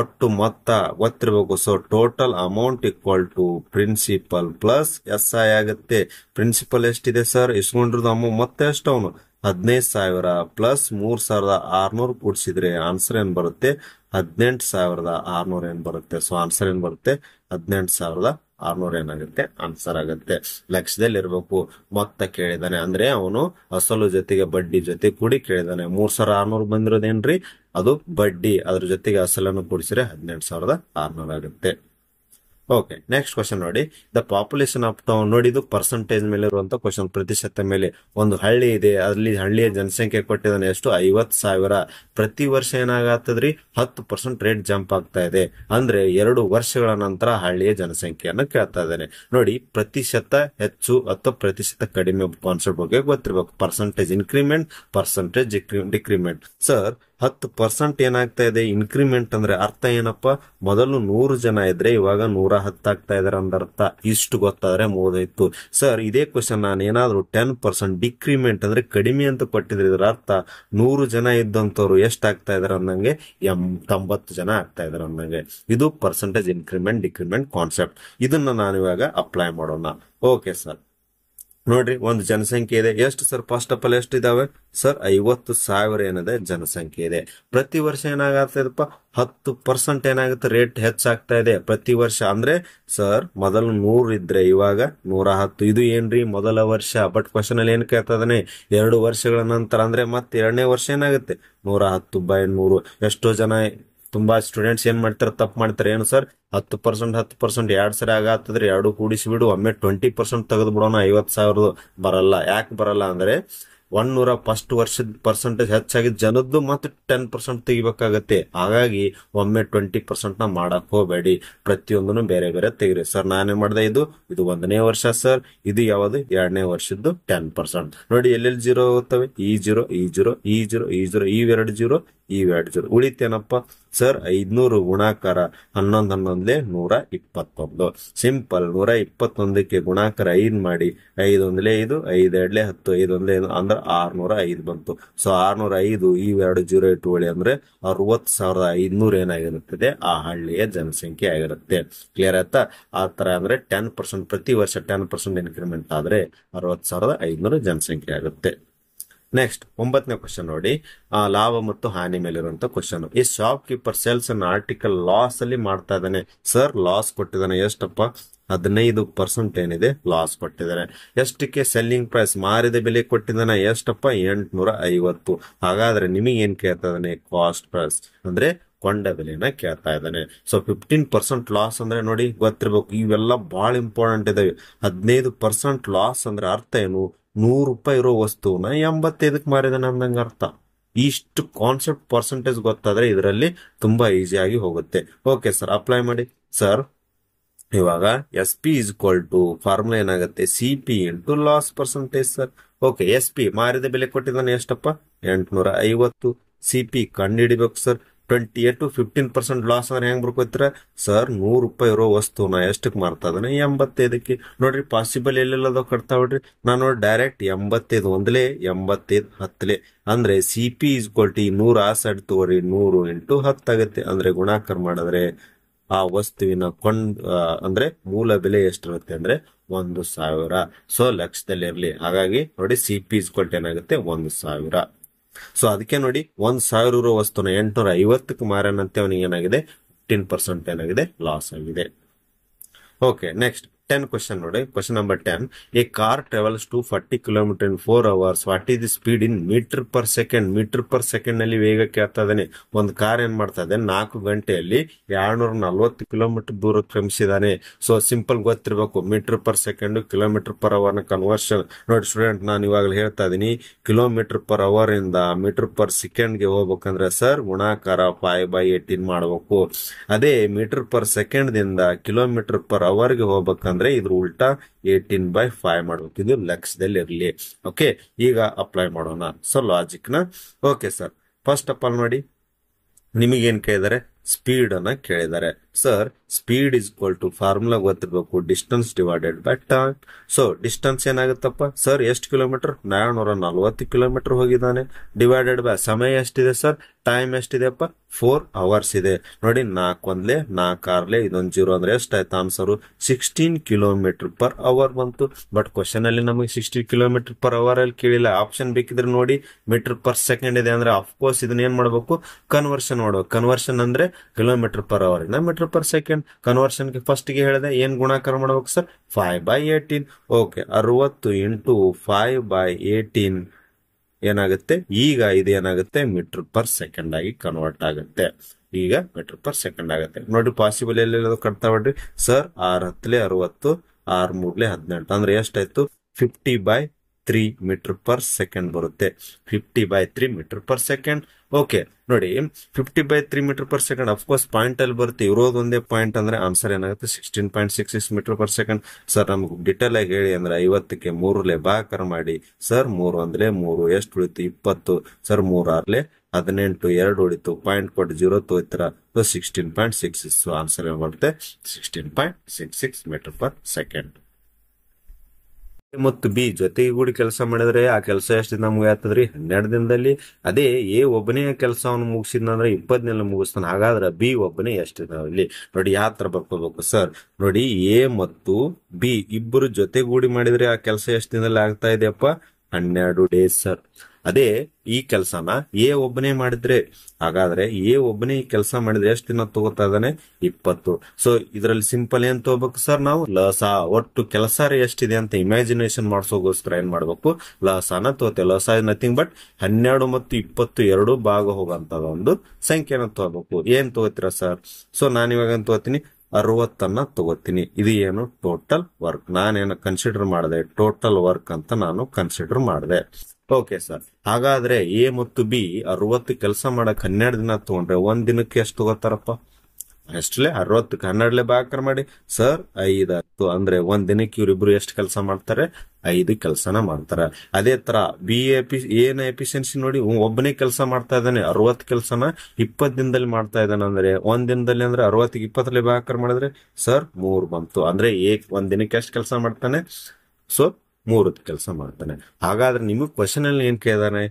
ಒಟ್ಟು ಮೊತ್ತ ಗೊತ್ತಿರ್ಬೇಕು. So total amount equal to principal plus SI ಆಗುತ್ತೆ. ಪ್ರಿನ್ಸಿಪಲ್ ಎಷ್ಟಿದೆ ಸರ್, ಇಸ್ಕೊಂಡಿರೋದು ಅಮೌಂಟ್ ಮೊತ್ತ ಎಷ್ಟು, ಅವನು 15,000 ಪ್ಲಸ್ 3,600 ಕೂಡಿಸಿದ್ರೆ ಆನ್ಸರ್ ಏನ್ ಬರುತ್ತೆ, 18,600 ಏನ್ ಬರುತ್ತೆ. ಸೊ ಆನ್ಸರ್ ಏನ್ ಬರುತ್ತೆ, 18,600 ಏನಾಗುತ್ತೆ, ಆನ್ಸರ್ ಆಗುತ್ತೆ. ಲಕ್ಷದಲ್ಲಿ ಇರ್ಬೇಕು. ಮೊತ್ತ ಕೇಳಿದಾನೆ ಅಂದ್ರೆ ಅವನು ಅಸಲು ಜೊತೆಗೆ ಬಡ್ಡಿ ಜೊತೆ ಕೂಡಿ ಕೇಳಿದಾನೆ. 3,600 ಬಂದಿರೋದೇನ್ರಿ, ಅದು ಬಡ್ಡಿ, ಅದ್ರ ಜೊತೆಗೆ ಅಸಲನ್ನು ಕೂಡಿಸಿದ್ರೆ 18,600 ಆಗುತ್ತೆ. ಓಕೆ, ನೆಕ್ಸ್ಟ್ ಕ್ವಶನ್ ನೋಡಿ. ದ ಪಾಪ್ಯುಲೇಷನ್ ಆಫ್ ಟೌನ್ ನೋಡಿ, ಇದು ಪರ್ಸೆಂಟೇಜ್ ಮೇಲೆ ಇರುವಂತ ಕ್ವಶನ್, ಪ್ರತಿಶತ ಮೇಲೆ. ಒಂದು ಹಳ್ಳಿ ಇದೆ, ಅಲ್ಲಿ ಹಳ್ಳಿಯ ಜನಸಂಖ್ಯೆ ಕೊಟ್ಟಿದ್ದಾನೆ ಎಷ್ಟು, 50,000. ಪ್ರತಿ ವರ್ಷ ಏನಾಗತ್ತದ್ರಿ, 10% ರೇಟ್ ಜಂಪ್ ಆಗ್ತಾ ಇದೆ. ಅಂದ್ರೆ 2 ವರ್ಷಗಳ ನಂತರ ಹಳ್ಳಿಯ ಜನಸಂಖ್ಯೆಯನ್ನು ಕೇಳ್ತಾ ಇದ್ದಾನೆ. ನೋಡಿ, ಪ್ರತಿಶತ ಹೆಚ್ಚು ಅಥವಾ ಪ್ರತಿಶತ ಕಡಿಮೆ ಕಾನ್ಸೆಪ್ಟ್ ಬಗ್ಗೆ ಗೊತ್ತಿರಬೇಕು. Percentage increment, percentage decrement. Sir 10% ಏನಾಗ್ತಾ ಇದೆ, ಇನ್ಕ್ರಿಮೆಂಟ್ ಅಂದ್ರೆ ಅರ್ಥ ಏನಪ್ಪ, ಮೊದಲು 100 ಜನ ಇದ್ರೆ ಇವಾಗ 110 ಆಗ್ತಾ ಇದಾರೆ ಅಂದರ್ಥ. ಇಷ್ಟು ಗೊತ್ತಾದ್ರೆ ಮುಗಿದೋಯ್ತು. ಸರ್ ಇದೇ ಕ್ವಶನ್ ನಾನು ಏನಾದ್ರು 10% ಡಿಕ್ರಿಮೆಂಟ್ ಅಂದ್ರೆ ಕಡಿಮೆ ಅಂತ ಕೊಟ್ಟಿದ್ರೆ ಇದರ ಅರ್ಥ 100 ಜನ ಇದ್ದಂತವ್ರು ಎಷ್ಟಾಗ್ತಾ ಇದಾರೆ ಅಂದಂಗೆ 90 ಜನ ಆಗ್ತಾ ಇದಾರೆ ಅಂದಂಗೆ. ಇದು ಪರ್ಸೆಂಟೇಜ್ ಇನ್ಕ್ರಿಮೆಂಟ್ ಡಿಕ್ರಿಮೆಂಟ್ ಕಾನ್ಸೆಪ್ಟ್. ಇದನ್ನ ನಾನು ಇವಾಗ ಅಪ್ಲೈ ಮಾಡೋಣ. ಓಕೆ ಸರ್, ನೋಡ್ರಿ, ಒಂದು ಜನಸಂಖ್ಯೆ ಇದೆ ಎಷ್ಟು ಸರ್, ಫಸ್ಟ್ ಆಫ್ ಆಲ್ ಎಷ್ಟು ಇದಾವೆ ಸರ್, 50,000 ಏನಿದೆ ಜನಸಂಖ್ಯೆ ಇದೆ. ಪ್ರತಿ ವರ್ಷ ಏನಾಗತ್ತದಪ್ಪ, 10% ಏನಾಗುತ್ತೆ, ರೇಟ್ ಹೆಚ್ಚಾಗ್ತಾ ಇದೆ ಪ್ರತಿ ವರ್ಷ. ಅಂದ್ರೆ ಸರ್ ಮೊದಲು 100 ಇದ್ರೆ ಇವಾಗ 110. ಇದು ಏನ್ರಿ, ಮೊದಲ ವರ್ಷ. ಬಟ್ ಕ್ವಶನ್ ಅಲ್ಲಿ ಏನ್ ಕೇಳ್ತಾ ಇದಾನೆ, 2 ವರ್ಷಗಳ ನಂತರ ಅಂದ್ರೆ ಮತ್ತೆ 2ನೇ ವರ್ಷ ಏನಾಗುತ್ತೆ, 110/100. ಎಷ್ಟೋ ಜನ ತುಂಬಾ ಸ್ಟೂಡೆಂಟ್ಸ್ ಏನ್ ಮಾಡ್ತಾರೆ, ತಪ್ಪು ಮಾಡ್ತಾರೆ. ಏನು ಸರ್, 10% 2 ಸರಿ ಆಗತ್ತದ್ರೆ 2 ಕೂಡಿಸಿ ಬಿಡು, ಒಮ್ಮೆ 20% ತೆಗೆದು ಬಿಡೋಣ, 50,000 ಬರಲ್ಲ. ಯಾಕೆ ಬರಲ್ಲ ಅಂದ್ರೆ 100 ಫಸ್ಟ್ ವರ್ಷದ ಪರ್ಸೆಂಟೇಜ್ ಹೆಚ್ಚಾಗಿದ್ದ ಜನದ್ದು ಮತ್ತೆ 10% ತೆಗಿಬೇಕಾಗತ್ತೆ. ಹಾಗಾಗಿ ಒಮ್ಮೆ 20% ನ ಮಾಡಕ್ ಹೋಗಬೇಡಿ, ಪ್ರತಿಯೊಂದನ್ನು ಬೇರೆ ಬೇರೆ ತೆಗಿರಿ. ಸರ್ ನಾನೇನ್ ಮಾಡಿದೆ, ಇದು 1ನೇ ವರ್ಷ ಸರ್, ಇದು ಯಾವುದು 2ನೇ ವರ್ಷದ್ದು 10%. ನೋಡಿ ಎಲ್ಲೆಲ್ಲಿ 0 ಹೋಗ್ತವೆ, ಈ 0 ಈ 0 ಈ 0 ಈ 0 ಇವೆರಡು 0 ಇವೆರಡು 0. ಉಳಿತೇನಪ್ಪ ಸರ್, 500 ಗುಣಾಕಾರ 11 11 121. ಸಿಂಪಲ್. 121ಕ್ಕೆ ಗುಣಾಕಾರ 5 ಮಾಡಿ, 5 1 5 5 2 10 5 1 5 ಅಂದ್ರೆ 605 ಬಂತು. ಸೊ 605 ಇವೆರಡು 0 ಇಟ್ಟುಕೊಳ್ಳಿ ಅಂದ್ರೆ 60,500 ಏನಾಗಿರುತ್ತದೆ, ಆ ಹಳ್ಳಿಯ ಜನಸಂಖ್ಯೆ ಆಗಿರುತ್ತೆ. ಕ್ಲಿಯರ್ ಆಯ್ತಾ? ಆ ತರ ಅಂದ್ರೆ 10% ಪ್ರತಿ ವರ್ಷ 10% ಇನ್ಕ್ರಿಮೆಂಟ್ ಆದ್ರೆ 60,500 ಜನಸಂಖ್ಯೆ ಆಗುತ್ತೆ. ನೆಕ್ಸ್ಟ್ 9ನೇ ಕ್ವಶನ್ ನೋಡಿ, ಲಾಭ ಮತ್ತು ಹಾನಿ ಮೇಲಿರುವಂತ ಕ್ವಶನ್. ಈ ಶಾಪ್ ಕೀಪರ್ ಸೇಲ್ಸ್ ಅನ್ನ ಆರ್ಟಿಕಲ್ ಲಾಸ್ ಅಲ್ಲಿ ಮಾಡ್ತಾ ಇದ್ದಾನೆ. ಸರ್ ಲಾಸ್ ಕೊಟ್ಟಿದ್ದಾನೆ ಎಷ್ಟಪ್ಪ, 15% ಏನಿದೆ ಲಾಸ್ ಕೊಟ್ಟಿದ್ದಾನೆ. ಎಷ್ಟಕ್ಕೆ ಸೆಲ್ಲಿಂಗ್ ಪ್ರೈಸ್, ಮಾರಿದ ಬೆಲೆ ಕೊಟ್ಟಿದ್ದಾನೆ ಎಷ್ಟಪ್ಪ, 850. ಹಾಗಾದ್ರೆ ನಿಮಗೆ ಏನ್ ಕೇಳ್ತಾ ಇದ್ದಾನೆ, ಕಾಸ್ಟ್ ಪ್ರೈಸ್ ಅಂದ್ರೆ ಕೊಂಡ ಬೆಲೆನ ಕೇಳ್ತಾ ಇದ್ದಾನೆ. ಸೊ 15% ಲಾಸ್ ಅಂದ್ರೆ ನೋಡಿ ಗೊತ್ತಿರ್ಬೇಕು, ಇವೆಲ್ಲ ಬಹಳ ಇಂಪಾರ್ಟೆಂಟ್ ಇದಾವೆ. 15% ಲಾಸ್ ಅಂದ್ರೆ ಅರ್ಥ ಏನು, 100 ರೂಪಾಯಿ ಇರೋ ವಸ್ತುವನ್ನ 85ಕ್ಕೆ ಮಾರಿದಾನೆ ಅಂದಂಗ ಅರ್ಥ. ಇಷ್ಟು ಕಾನ್ಸೆಪ್ಟ್ ಪರ್ಸೆಂಟೇಜ್ ಗೊತ್ತಾದ್ರೆ ಇದರಲ್ಲಿ ತುಂಬಾ ಈಸಿಯಾಗಿ ಹೋಗುತ್ತೆ. ಓಕೆ ಸರ್, ಅಪ್ಲೈ ಮಾಡಿ. ಸರ್ ಇವಾಗ SP is equal to formula ಏನಾಗುತ್ತೆ, CP into loss percentage sir. Okay, SP ಮಾರಿದ ಬೆಲೆ ಕೊಟ್ಟಿದ್ದಾನೆ ಎಷ್ಟಪ್ಪ, 850. CP ಕಂಡು ಹಿಡಿಬೇಕು ಸರ್. 28 15% ಲಾಸ್ ಅಂದ್ರೆ ಹೆಂಗ್ ಬರ್ಕೋತೀರ ಸರ್, 100 ರೂಪಾಯಿ ಇರೋ ವಸ್ತುನ ಎಷ್ಟಕ್ಕೆ ಮಾರ್ತಾ ಇದ್ದಾನೆ, 85ಕ್ಕೆ. ನೋಡ್ರಿ ಪಾಸಿಬಲ್ ಎಲ್ಲೆಲ್ಲದೋ ಕಟ್ತಾ ಬಿಡ್ರಿ. ನಾನು ನೋಡಿ ಡೈರೆಕ್ಟ್ 85 ಒಂದ್ಲೆ 85 10ಲೆ ಅಂದ್ರೆ CP ಇಸ್ ಈಕ್ವಲ್ ಟು 100 ಆ ಸೈಡ್ ತಗೋರಿ, 100 ಇಂಟು 10 ಆಗುತ್ತೆ. ಅಂದ್ರೆ ಗುಣಾಕಾರ ಮಾಡಿದ್ರೆ ಆ ವಸ್ತುವಿನ ಅಂದ್ರೆ ಮೂಲ ಬೆಲೆ ಎಷ್ಟಿರುತ್ತೆ ಅಂದ್ರೆ 1,000. ಸೊ ಲಕ್ಷದಲ್ಲಿ ಇರ್ಲಿ. ಹಾಗಾಗಿ ನೋಡಿ CP = ಏನಾಗುತ್ತೆ 1,000. ಸೊ ಅದಕ್ಕೆ ನೋಡಿ 1,000 ರೂ ವಸ್ತುನ 850ಕ್ಕೆ ಮಾರನಂತೆ ಅವನಿಗೆ ಏನಾಗಿದೆ 15% ಏನಾಗಿದೆ ಲಾಸ್ ಆಗಿದೆ. ಓಕೆ, ನೆಕ್ಸ್ಟ್ 10 ಕ್ವಶನ್ ನೋಡಿ. Question number 10. A car travels two 40 kilometre in 4 hours. What is the speed in metre per second? Metre per second ನಲ್ಲಿ ವೇಗ ಕೇಳ್ತಾ ಇದ್ದಾನೆ. ಒಂದು ಕಾರ್ ಏನ್ ಮಾಡ್ತಾ ಇದೆ 4 ಗಂಟೆಯಲ್ಲಿ 240 ಕಿಲೋಮೀಟರ್ ದೂರ ಕ್ರಮಿಸಿದಾನೆ. ಸೊ ಸಿಂಪಲ್ ಗೊತ್ತಿರಬೇಕು, metre per second kilometre per hour ನ ಕನ್ವರ್ಷನ್. ನೋಡಿ ಸ್ಟೂಡೆಂಟ್, ನಾನು ಇವಾಗಲೇ ಹೇಳ್ತಾ ಇದೀನಿ, ಕಿಲೋಮೀಟರ್ ಪರ್ ಅವರ್ ಇಂದ ಮೀಟರ್ ಪರ್ ಸೆಕೆಂಡ್ ಗೆ ಹೋಗ್ಬೇಕಂದ್ರೆ ಸರ್ ಗುಣಾಕಾರ 5/18 ಮಾಡಬೇಕು. ಅದೇ ಮೀಟರ್ ಪರ್ ಸೆಕೆಂಡ್ ದಿಂದ ಕಿಲೋಮೀಟರ್ ಪರ್ ಅವರ್ ಗೆ ಹೋಗ್ಬೇಕಂದ್ರೆ ಇದ್ರ ಉಲ್ಟಾ 18/5 ಮಾಡ್ಬೇಕು. ಇದು ಲಕ್ಷದಲ್ಲಿ ಇರಲಿ. ಓಕೆ, ಈಗ ಅಪ್ಲೈ ಮಾಡೋಣ. ಸೊ ಲಾಜಿಕ್ ನ okay sir, first of all ನೋಡಿ, ನಿಮಗೇನ್ ಕೇಳಿದಾರೆ? ಸ್ಪೀಡ್ ಅನ್ನ ಕೇಳಿದ್ದಾರೆ. ಸರ್ ಸ್ಪೀಡ್ = ಫಾರ್ಮುಲಾ ಗೊತ್ತಿರಬೇಕು, distance divided by time. So distance ಏನಾಗುತ್ತಪ್ಪ ಸರ್? ಎಷ್ಟು ಕಿಲೋಮೀಟರ್? 440 ಕಿಲೋಮೀಟರ್ ಹೋಗಿದ್ದಾನೆ. ಡಿವೈಡೆಡ್ ಬೈ ಸಮಯ ಎಷ್ಟಿದೆ ಸರ್? ಟೈಮ್ ಎಷ್ಟಿದೆಪ್ಪ? 4 hours ಇದೆ. ನೋಡಿ 4 1 4 6 ಇದೊಂದು 0 ಅಂದ್ರೆ ಎಷ್ಟಾಯ್ತು ಆನ್ಸರ್? 16 ಕಿಲೋಮೀಟರ್ ಪರ್ ಅವರ್ ಬಂತು. ಬಟ್ ಕ್ವಶನ್ ಅಲ್ಲಿ ನಮಗೆ 16 ಕಿಲೋಮೀಟರ್ ಪರ್ ಅವರ್ ಅಲ್ಲಿ ಕೇಳಿಲ್ಲ. ಆಪ್ಷನ್ ಬೇಕಿದ್ರೆ ನೋಡಿ, ಮೀಟರ್ ಪರ್ ಸೆಕೆಂಡ್ ಇದೆ ಅಂದ್ರೆ ಅಫ್ಕೋರ್ಸ್ ಇದನ್ನ ಏನ್ ಮಾಡ್ಬೇಕು? ಕನ್ವರ್ಷನ್ ಮಾಡ್ಬೇಕು. ಕನ್ವರ್ಷನ್ ಅಂದ್ರೆ ಕಿಲೋಮೀಟರ್ ಪರ್ ಅವರ್ ಇಂದ ಮೀಟರ್ ಪರ್ ಸೆಕೆಂಡ್. ಕನ್ವರ್ಷನ್ ಗೆ ಫಸ್ಟ್ ಗೆ ಹೇಳಿದೆ ಏನ್ ಗುಣಾಕಾರ ಮಾಡ್ಬೇಕು ಸರ್? 5/18. ಓಕೆ, 60 × 5/18 ಏನಾಗುತ್ತೆ? ಈಗ ಇದು ಏನಾಗುತ್ತೆ? ಮೀಟರ್ ಪರ್ ಸೆಕೆಂಡ್ ಆಗಿ ಕನ್ವರ್ಟ್ ಆಗುತ್ತೆ. ಈಗ ಮೀಟರ್ ಪರ್ ಸೆಕೆಂಡ್ ಆಗುತ್ತೆ. ನೋಡಿ ಪಾಸಿಬಲ್ ಎಲ್ಲ ಕಟ್ತಾ ಬಿಡ್ರಿ ಸರ್. 6 × 10 = 60, 6 × 3 = 18 ಅಂದ್ರೆ ಎಷ್ಟಾಯ್ತು? 50/3 ಮೀಟರ್ ಪರ್ ಸೆಕೆಂಡ್ ಬರುತ್ತೆ. 50/3 ಮೀಟರ್ ಪರ್ ಸೆಕೆಂಡ್. ಓಕೆ ನೋಡಿ, 50/3 metre per second of course point ಅಲ್ಲಿ ಬರುತ್ತೆ. ಇರೋದು ಒಂದೇ ಪಾಯಿಂಟ್ ಅಂದ್ರೆ ಆನ್ಸರ್ ಏನಾಗುತ್ತೆ? 16.66 ಮೀಟರ್ ಪರ್ ಸೆಕೆಂಡ್. ಸರ್ ನಮ್ಗೆ ಡಿಟೇಲ್ ಆಗಿ ಹೇಳಿ ಅಂದ್ರೆ 50ಕ್ಕೆ 3 ಭಾಗಾಕಾರ ಮಾಡಿ. ಸರ್ 3 1 3 ಎಷ್ಟು ಉಳಿತು? 20. ಸರ್ 3 6 18, 2 ಉಳಿತು, ಪಾಯಿಂಟ್ ಕೊಟ್ಟು 0 ತೋಯ್ತಾರ. 16.66. ಆನ್ಸರ್ ಏನ್ ಬರುತ್ತೆ? 16.66 ಮೀಟರ್ ಪರ್ ಸೆಕೆಂಡ್. ಮತ್ತು ಬಿ ಜೊತೆಗೂಡಿ ಕೆಲಸ ಮಾಡಿದ್ರೆ ಆ ಕೆಲಸ ಎಷ್ಟು ದಿನ ಮುಗಿಯತ್ತದ್ರಿ? 12 ದಿನದಲ್ಲಿ. ಅದೇ ಎ ಒಬ್ಬನೇ ಕೆಲಸವನ್ನು ಮುಗಿಸಿದ್ನಂದ್ರೆ 20 ದಿನ ಮುಗಿಸ್ತಾನೆ. ಹಾಗಾದ್ರೆ ಬಿ ಒಬ್ಬನೇ ಎಷ್ಟು ದಿನದಲ್ಲಿ? ನೋಡಿ ಯಾವ ತರ ಬರ್ಕೋಬೇಕು ಸರ್? ನೋಡಿ ಎ ಮತ್ತು ಬಿ ಇಬ್ಬರು ಜೊತೆಗೂಡಿ ಮಾಡಿದ್ರೆ ಆ ಕೆಲಸ ಎಷ್ಟು ದಿನದಲ್ಲಿ ಆಗ್ತಾ ಇದೆಯಪ್ಪ? 12 ಡೇಸ್ ಸರ್. ಅದೇ ಈ ಕೆಲಸನ ಎ ಒಬ್ಬನೇ ಮಾಡಿದ್ರೆ, ಹಾಗಾದ್ರೆ ಎ ಒಬ್ಬನೇ ಈ ಕೆಲಸ ಮಾಡಿದ್ರೆ ಎಷ್ಟು ದಿನ ತಗೋತಾ ಇದ್ದಾನೆ? 20. ಸೊ ಇದ್ರಲ್ಲಿ ಸಿಂಪಲ್ ಏನ್ ತಗೋಬೇಕು ಸರ್? ನಾವು ಲಸ ಒಟ್ಟು ಕೆಲಸ ಎಷ್ಟಿದೆ ಅಂತ ಇಮ್ಯಾಜಿನೇಷನ್ ಮಾಡಿಸೋಗೋಸ್ಕರ ಏನ್ ಮಾಡ್ಬೇಕು? ಲಸನ ತಗೋತೇವೆ. ಲಸ ಇಸ್ ನಥಿಂಗ್ ಬಟ್ 12 ಮತ್ತು 20 ಎರಡು ಭಾಗ ಹೋಗಂತದ ಒಂದು ಸಂಖ್ಯೆನ ತಗೋಬೇಕು. ಏನ್ ತಗೋತೀರಾ ಸರ್? ಸೊ ನಾನು ಇವಾಗ ಏನ್ ತಗೋತೀನಿ? 60 ತಗೋತೀನಿ. ಇದು ಏನು? Total work. ನಾನೇನು ಕನ್ಸಿಡರ್ ಮಾಡಿದೆ? ಟೋಟಲ್ ವರ್ಕ್ ಅಂತ ನಾನು ಕನ್ಸಿಡರ್ ಮಾಡಿದೆ. ಓಕೆ ಸರ್, ಹಾಗಾದ್ರೆ ಎ ಮತ್ತು ಬಿ 60 ಕೆಲಸ ಮಾಡಕ್ 12 ದಿನ ತಗೊಂಡ್ರೆ ಒಂದ್ ದಿನಕ್ಕೆ ಎಷ್ಟು ತಗೋತಾರಪ್ಪ? ಎಷ್ಟಲೇ 60ಕ್ಕೆ 12 ಭಾಗಾಕಾರ ಮಾಡಿ ಸರ್. 5 10 ಅಂದ್ರೆ ಒಂದ್ ದಿನಕ್ಕೆ ಇವ್ರಿಬ್ರು ಎಷ್ಟು ಕೆಲಸ ಮಾಡ್ತಾರೆ? 5 ಕೆಲಸನ ಮಾಡ್ತಾರ. ಅದೇ ತರ ಬಿ ಏನ ಎಫಿಷಿಯನ್ಸಿ ನೋಡಿ, ಒಬ್ಬನೇ ಕೆಲಸ ಮಾಡ್ತಾ ಇದ್ದಾನೆ. 60 ಕೆಲಸನ 20 ದಿನದಲ್ಲಿ ಮಾಡ್ತಾ ಇದ್ದಾನೆ. ಅಂದ್ರೆ ಒಂದ್ ದಿನದಲ್ಲಿ ಅಂದ್ರೆ 60ಕ್ಕೆ 20 ಭಾಗಾಕಾರ ಮಾಡಿದ್ರೆ ಸರ್ 3 ಬಂತು. ಅಂದ್ರೆ ಒಂದ್ ದಿನಕ್ಕೆ ಎಷ್ಟು ಕೆಲಸ ಮಾಡ್ತಾನೆ? ಸೊ 3 ಕೆಲಸ ಮಾಡ್ತಾನೆ. ಹಾಗಾದ್ರೆ ನಿಮಗ್ ಕ್ವಶನ್ ಅಲ್ಲಿ ಏನ್ ಕೇಳಿದಾನೆ?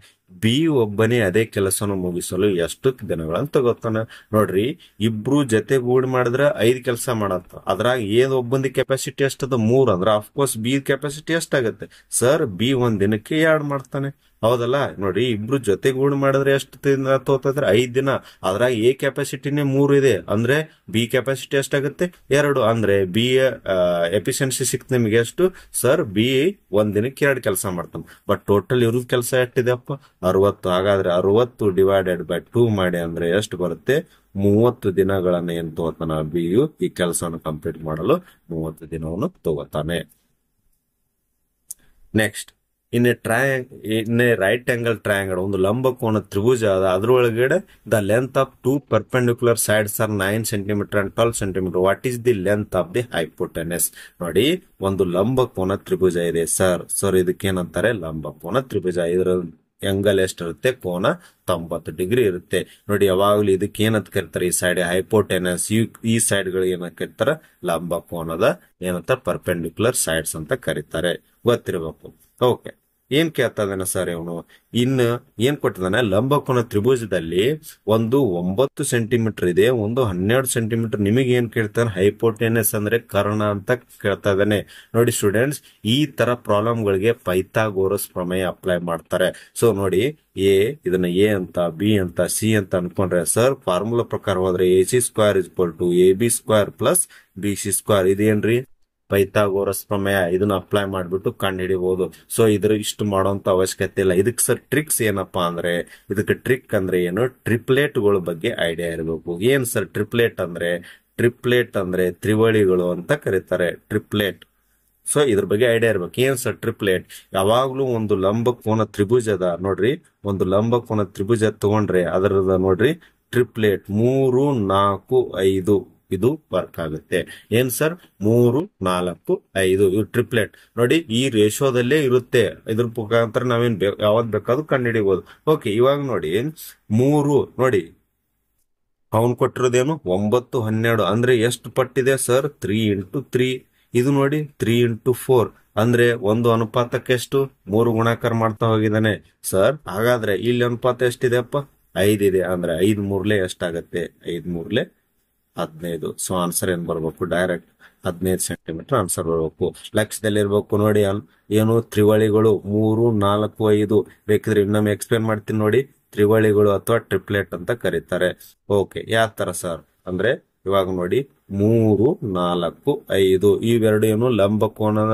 ಬಿ ಒಬ್ಬನೇ ಅದೇ ಕೆಲಸನ ಮುಗಿಸಲು ಎಷ್ಟು ದಿನಗಳನ್ನು ತಗೋತಾನೆ? ನೋಡ್ರಿ, ಇಬ್ರು ಜೊತೆಗೂಡಿ ಮಾಡಿದ್ರೆ 5 ಕೆಲಸ ಮಾಡತ್ತ. ಅದ್ರಾಗ ಏನ್ ಒಬ್ಬಂದಿ ಕೆಪಾಸಿಟಿ ಎಷ್ಟದ? 3. ಅಂದ್ರೆ ಅಫ್ಕೋರ್ಸ್ ಬಿ ಕೆಪಾಸಿಟಿ ಎಷ್ಟಾಗತ್ತೆ ಸರ್? ಬಿ ಒಂದ್ ದಿನಕ್ಕೆ 2 ಮಾಡ್ತಾನೆ. ಹೌದಲ್ಲ? ನೋಡಿ, ಇಬ್ರು ಜೊತೆಗೂಡಿ ಮಾಡಿದ್ರೆ ಎಷ್ಟು ದಿನ ತಗೋತಾರೆ? 5 ದಿನ. ಅದ್ರಾಗ ಎ ಕೆಪಾಸಿಟಿನೇ 3 ಇದೆ. ಅಂದ್ರೆ ಬಿ ಕೆಪಾಸಿಟಿ ಎಷ್ಟಾಗುತ್ತೆ? 2. ಅಂದ್ರೆ ಬಿ ಎಫಿಷಿಯನ್ಸಿ ಸಿಕ್ತು ನಿಮ್ಗೆ ಎಷ್ಟು ಸರ್? ಬಿ ಒಂದ್ ದಿನಕ್ಕೆ 2 ಕೆಲಸ ಮಾಡ್ತಾನೆ. ಬಟ್ ಟೋಟಲ್ ಇವ್ರದ್ ಕೆಲಸ ಎಷ್ಟಿದೆಪ್ಪ? 60. ಹಾಗಾದ್ರೆ 60 ಡಿವೈಡೆಡ್ ಬೈ 2 ಮಾಡಿ ಅಂದ್ರೆ ಎಷ್ಟು ಬರುತ್ತೆ? 30 ದಿನಗಳನ್ನ ಏನ್ ತಗೋತಾನ ಬಿಯು ಈ ಕೆಲಸವನ್ನು ಕಂಪ್ಲೀಟ್ ಮಾಡಲು? 30 ದಿನವನ್ನು ತಗೋತಾನೆ. Next, in a right angle triangle, ಒಂದು ಲಂಬಕೋನ ತ್ರಿಭುಜ ಅದ. ಅದ್ರೊಳಗಡೆ the length of 2 perpendicular sides are 9 centimetre and 12 centimetre. What is the length of the hypotenuse? ನೋಡಿ, ಒಂದು ಲಂಬಕೋನ ತ್ರಿಭುಜ ಇದೆ ಸರ್. ಇದಕ್ಕೇನಂತಾರೆ? ಲಂಬಕೋನ ತ್ರಿಭುಜ. ಇದರ ಎಂಗಲ್ ಎಷ್ಟಿರುತ್ತೆ? ಕೋನ 90 ಡಿಗ್ರಿ ಇರುತ್ತೆ. ನೋಡಿ, ಯಾವಾಗ್ಲೂ ಇದಕ್ಕೆ ಏನಂತ ಕರೀತಾರೆ? ಈ ಸೈಡ್ ಹೈಪೋಟೆನಸ್, ಈ ಸೈಡ್ ಗಳಿಗೆ ಏನಂತ ಕರೀತಾರೆ? ಲಂಬಕೋನದ ಏನಂತ ಪರ್ಪೆಂಡಿಕ್ಯುಲರ್ ಸೈಡ್ಸ್ ಅಂತ ಕರೀತಾರೆ. ಗೊತ್ತಿರಬೇಕು. ಓಕೆ, ಏನ್ ಕೇಳ್ತಾ ಇದ್ದಾನೆ ಸರ್ ಇವನು? ಇನ್ನು ಏನ್ ಕೊಟ್ಟಿದ್ದಾನೆ? ಲಂಬಕೋನ ತ್ರಿಭುಜದಲ್ಲಿ ಒಂದು 9 ಸೆಂಟಿಮೀಟರ್ ಇದೆ, ಒಂದು 12 ಸೆಂಟಿಮೀಟರ್. ನಿಮಗೆ ಏನ್ ಕೇಳ್ತಾನೆ? ಹೈಪೋಟೆನಸ್ ಅಂದ್ರೆ ಕರ್ಣ ಅಂತ ಕೇಳ್ತಾ ಇದ್ದಾನೆ. ನೋಡಿ ಸ್ಟೂಡೆಂಟ್ಸ್, ಈ ತರ ಪ್ರಾಬ್ಲಮ್ ಗಳಿಗೆ ಪೈಥಾಗೋರಸ್ ಪ್ರಮೇಯ ಅಪ್ಲೈ ಮಾಡ್ತಾರೆ. ಸೊ ನೋಡಿ, ಇದನ್ನ ಎ ಅಂತ, ಬಿ ಅಂತ, ಸಿ ಅಂತ ಅನ್ಕೊಂಡ್ರೆ ಸರ್ ಫಾರ್ಮುಲಾ ಪ್ರಕಾರ ಹೋದ್ರೆ AC² = AB² + BC². ಇದೇನ್ರಿ? ಪೈಥಾಗೋರಸ್ ಪ್ರಮೇಯ. ಇದನ್ನ ಅಪ್ಲೈ ಮಾಡ್ಬಿಟ್ಟು ಕಂಡು ಹಿಡಿಬಹುದು. ಸೊ ಇಷ್ಟು ಮಾಡುವಂತ ಅವಶ್ಯಕತೆ ಇಲ್ಲ. ಇದಕ್ಕೆ ಸರ್ ಟ್ರಿಕ್ಸ್ ಏನಪ್ಪಾ ಅಂದ್ರೆ, ಇದಕ್ಕೆ ಟ್ರಿಕ್ ಅಂದ್ರೆ ಏನು? ಟ್ರಿಪ್ಲೆಟ್ಗಳ ಬಗ್ಗೆ ಐಡಿಯಾ ಇರಬೇಕು. ಏನ್ ಸರ್ ಟ್ರಿಪ್ಲೆಟ್ ಅಂದ್ರೆ? ಟ್ರಿಪ್ಲೆಟ್ ಅಂದ್ರೆ ತ್ರಿವಳಿಗಳು ಅಂತ ಕರೀತಾರೆ, ಟ್ರಿಪ್ಲೆಟ್. ಸೊ ಇದ್ರ ಬಗ್ಗೆ ಐಡಿಯಾ ಇರ್ಬೇಕು. ಏನ್ ಸರ್ ಟ್ರಿಪ್ಲೆಟ್? ಯಾವಾಗ್ಲೂ ಒಂದು ಲಂಬಕೋನ ತ್ರಿಭುಜದ ನೋಡ್ರಿ, ಒಂದು ಲಂಬಕೋನ ತ್ರಿಭುಜ ತಗೊಂಡ್ರೆ ಅದರದ ನೋಡ್ರಿ ಟ್ರಿಪ್ಲೆಟ್ 3, 4, 5 ಇದು ವರ್ಕ್ ಆಗುತ್ತೆ. ಏನ್ ಸರ್? 3, 4, 5 ಇವು ಟ್ರಿಪ್ಲೆಟ್. ನೋಡಿ ಈ ರೇಷೋದಲ್ಲೇ ಇರುತ್ತೆ. ಇದ್ರ ಮುಖಾಂತರ ನಾವೇನ್ ಯಾವ್ದು ಬೇಕಾದ್ರೂ ಕಂಡು ಹಿಡಿಬಹುದು. ಓಕೆ, ಇವಾಗ ನೋಡಿ 3 ನೋಡಿ ಅವನ್ ಕೊಟ್ಟಿರೋದೇನು? 9, 12 ಅಂದ್ರೆ ಎಷ್ಟು ಪಟ್ಟಿದೆ ಸರ್? 3 × 3. ಇದು ನೋಡಿ 3 × 4 ಅಂದ್ರೆ ಒಂದು ಅನುಪಾತಕ್ಕೆ ಎಷ್ಟು? 3 ಗುಣಾಕಾರ ಮಾಡ್ತಾ ಹೋಗಿದ್ದಾನೆ ಸರ್. ಹಾಗಾದ್ರೆ ಇಲ್ಲಿ ಅನುಪಾತ ಎಷ್ಟಿದೆ ಅಪ್ಪ? 5 ಇದೆ. ಅಂದ್ರೆ 5 3 ಎಷ್ಟಾಗತ್ತೆ? 5 3 15. ಸೊ ಆನ್ಸರ್ ಏನ್ ಬರ್ಬೇಕು? ಡೈರೆಕ್ಟ್ 15 ಸೆಂಟಿಮೀಟರ್ ಆನ್ಸರ್ ಬರ್ಬೇಕು. ಲಕ್ಷ್ಯದಲ್ಲಿ ಇರ್ಬೇಕು ನೋಡಿ. ಏನು? ತ್ರಿವಳಿಗಳು 3, 4, 5. ಬೇಕಿದ್ರೆ ಇನ್ನೊಮ್ಮೆ ಎಕ್ಸ್ಪ್ಲೇನ್ ಮಾಡ್ತೀನಿ ನೋಡಿ. ತ್ರಿವಳಿಗಳು ಅಥವಾ ಟ್ರಿಪ್ಲೆಟ್ ಅಂತ ಕರೀತಾರೆ. ಓಕೆ, ಯಾವ ತರ ಸರ್ ಅಂದ್ರೆ ಇವಾಗ ನೋಡಿ 3, 4, 5 ಇವೆರಡು ಏನು? ಲಂಬಕೋನದ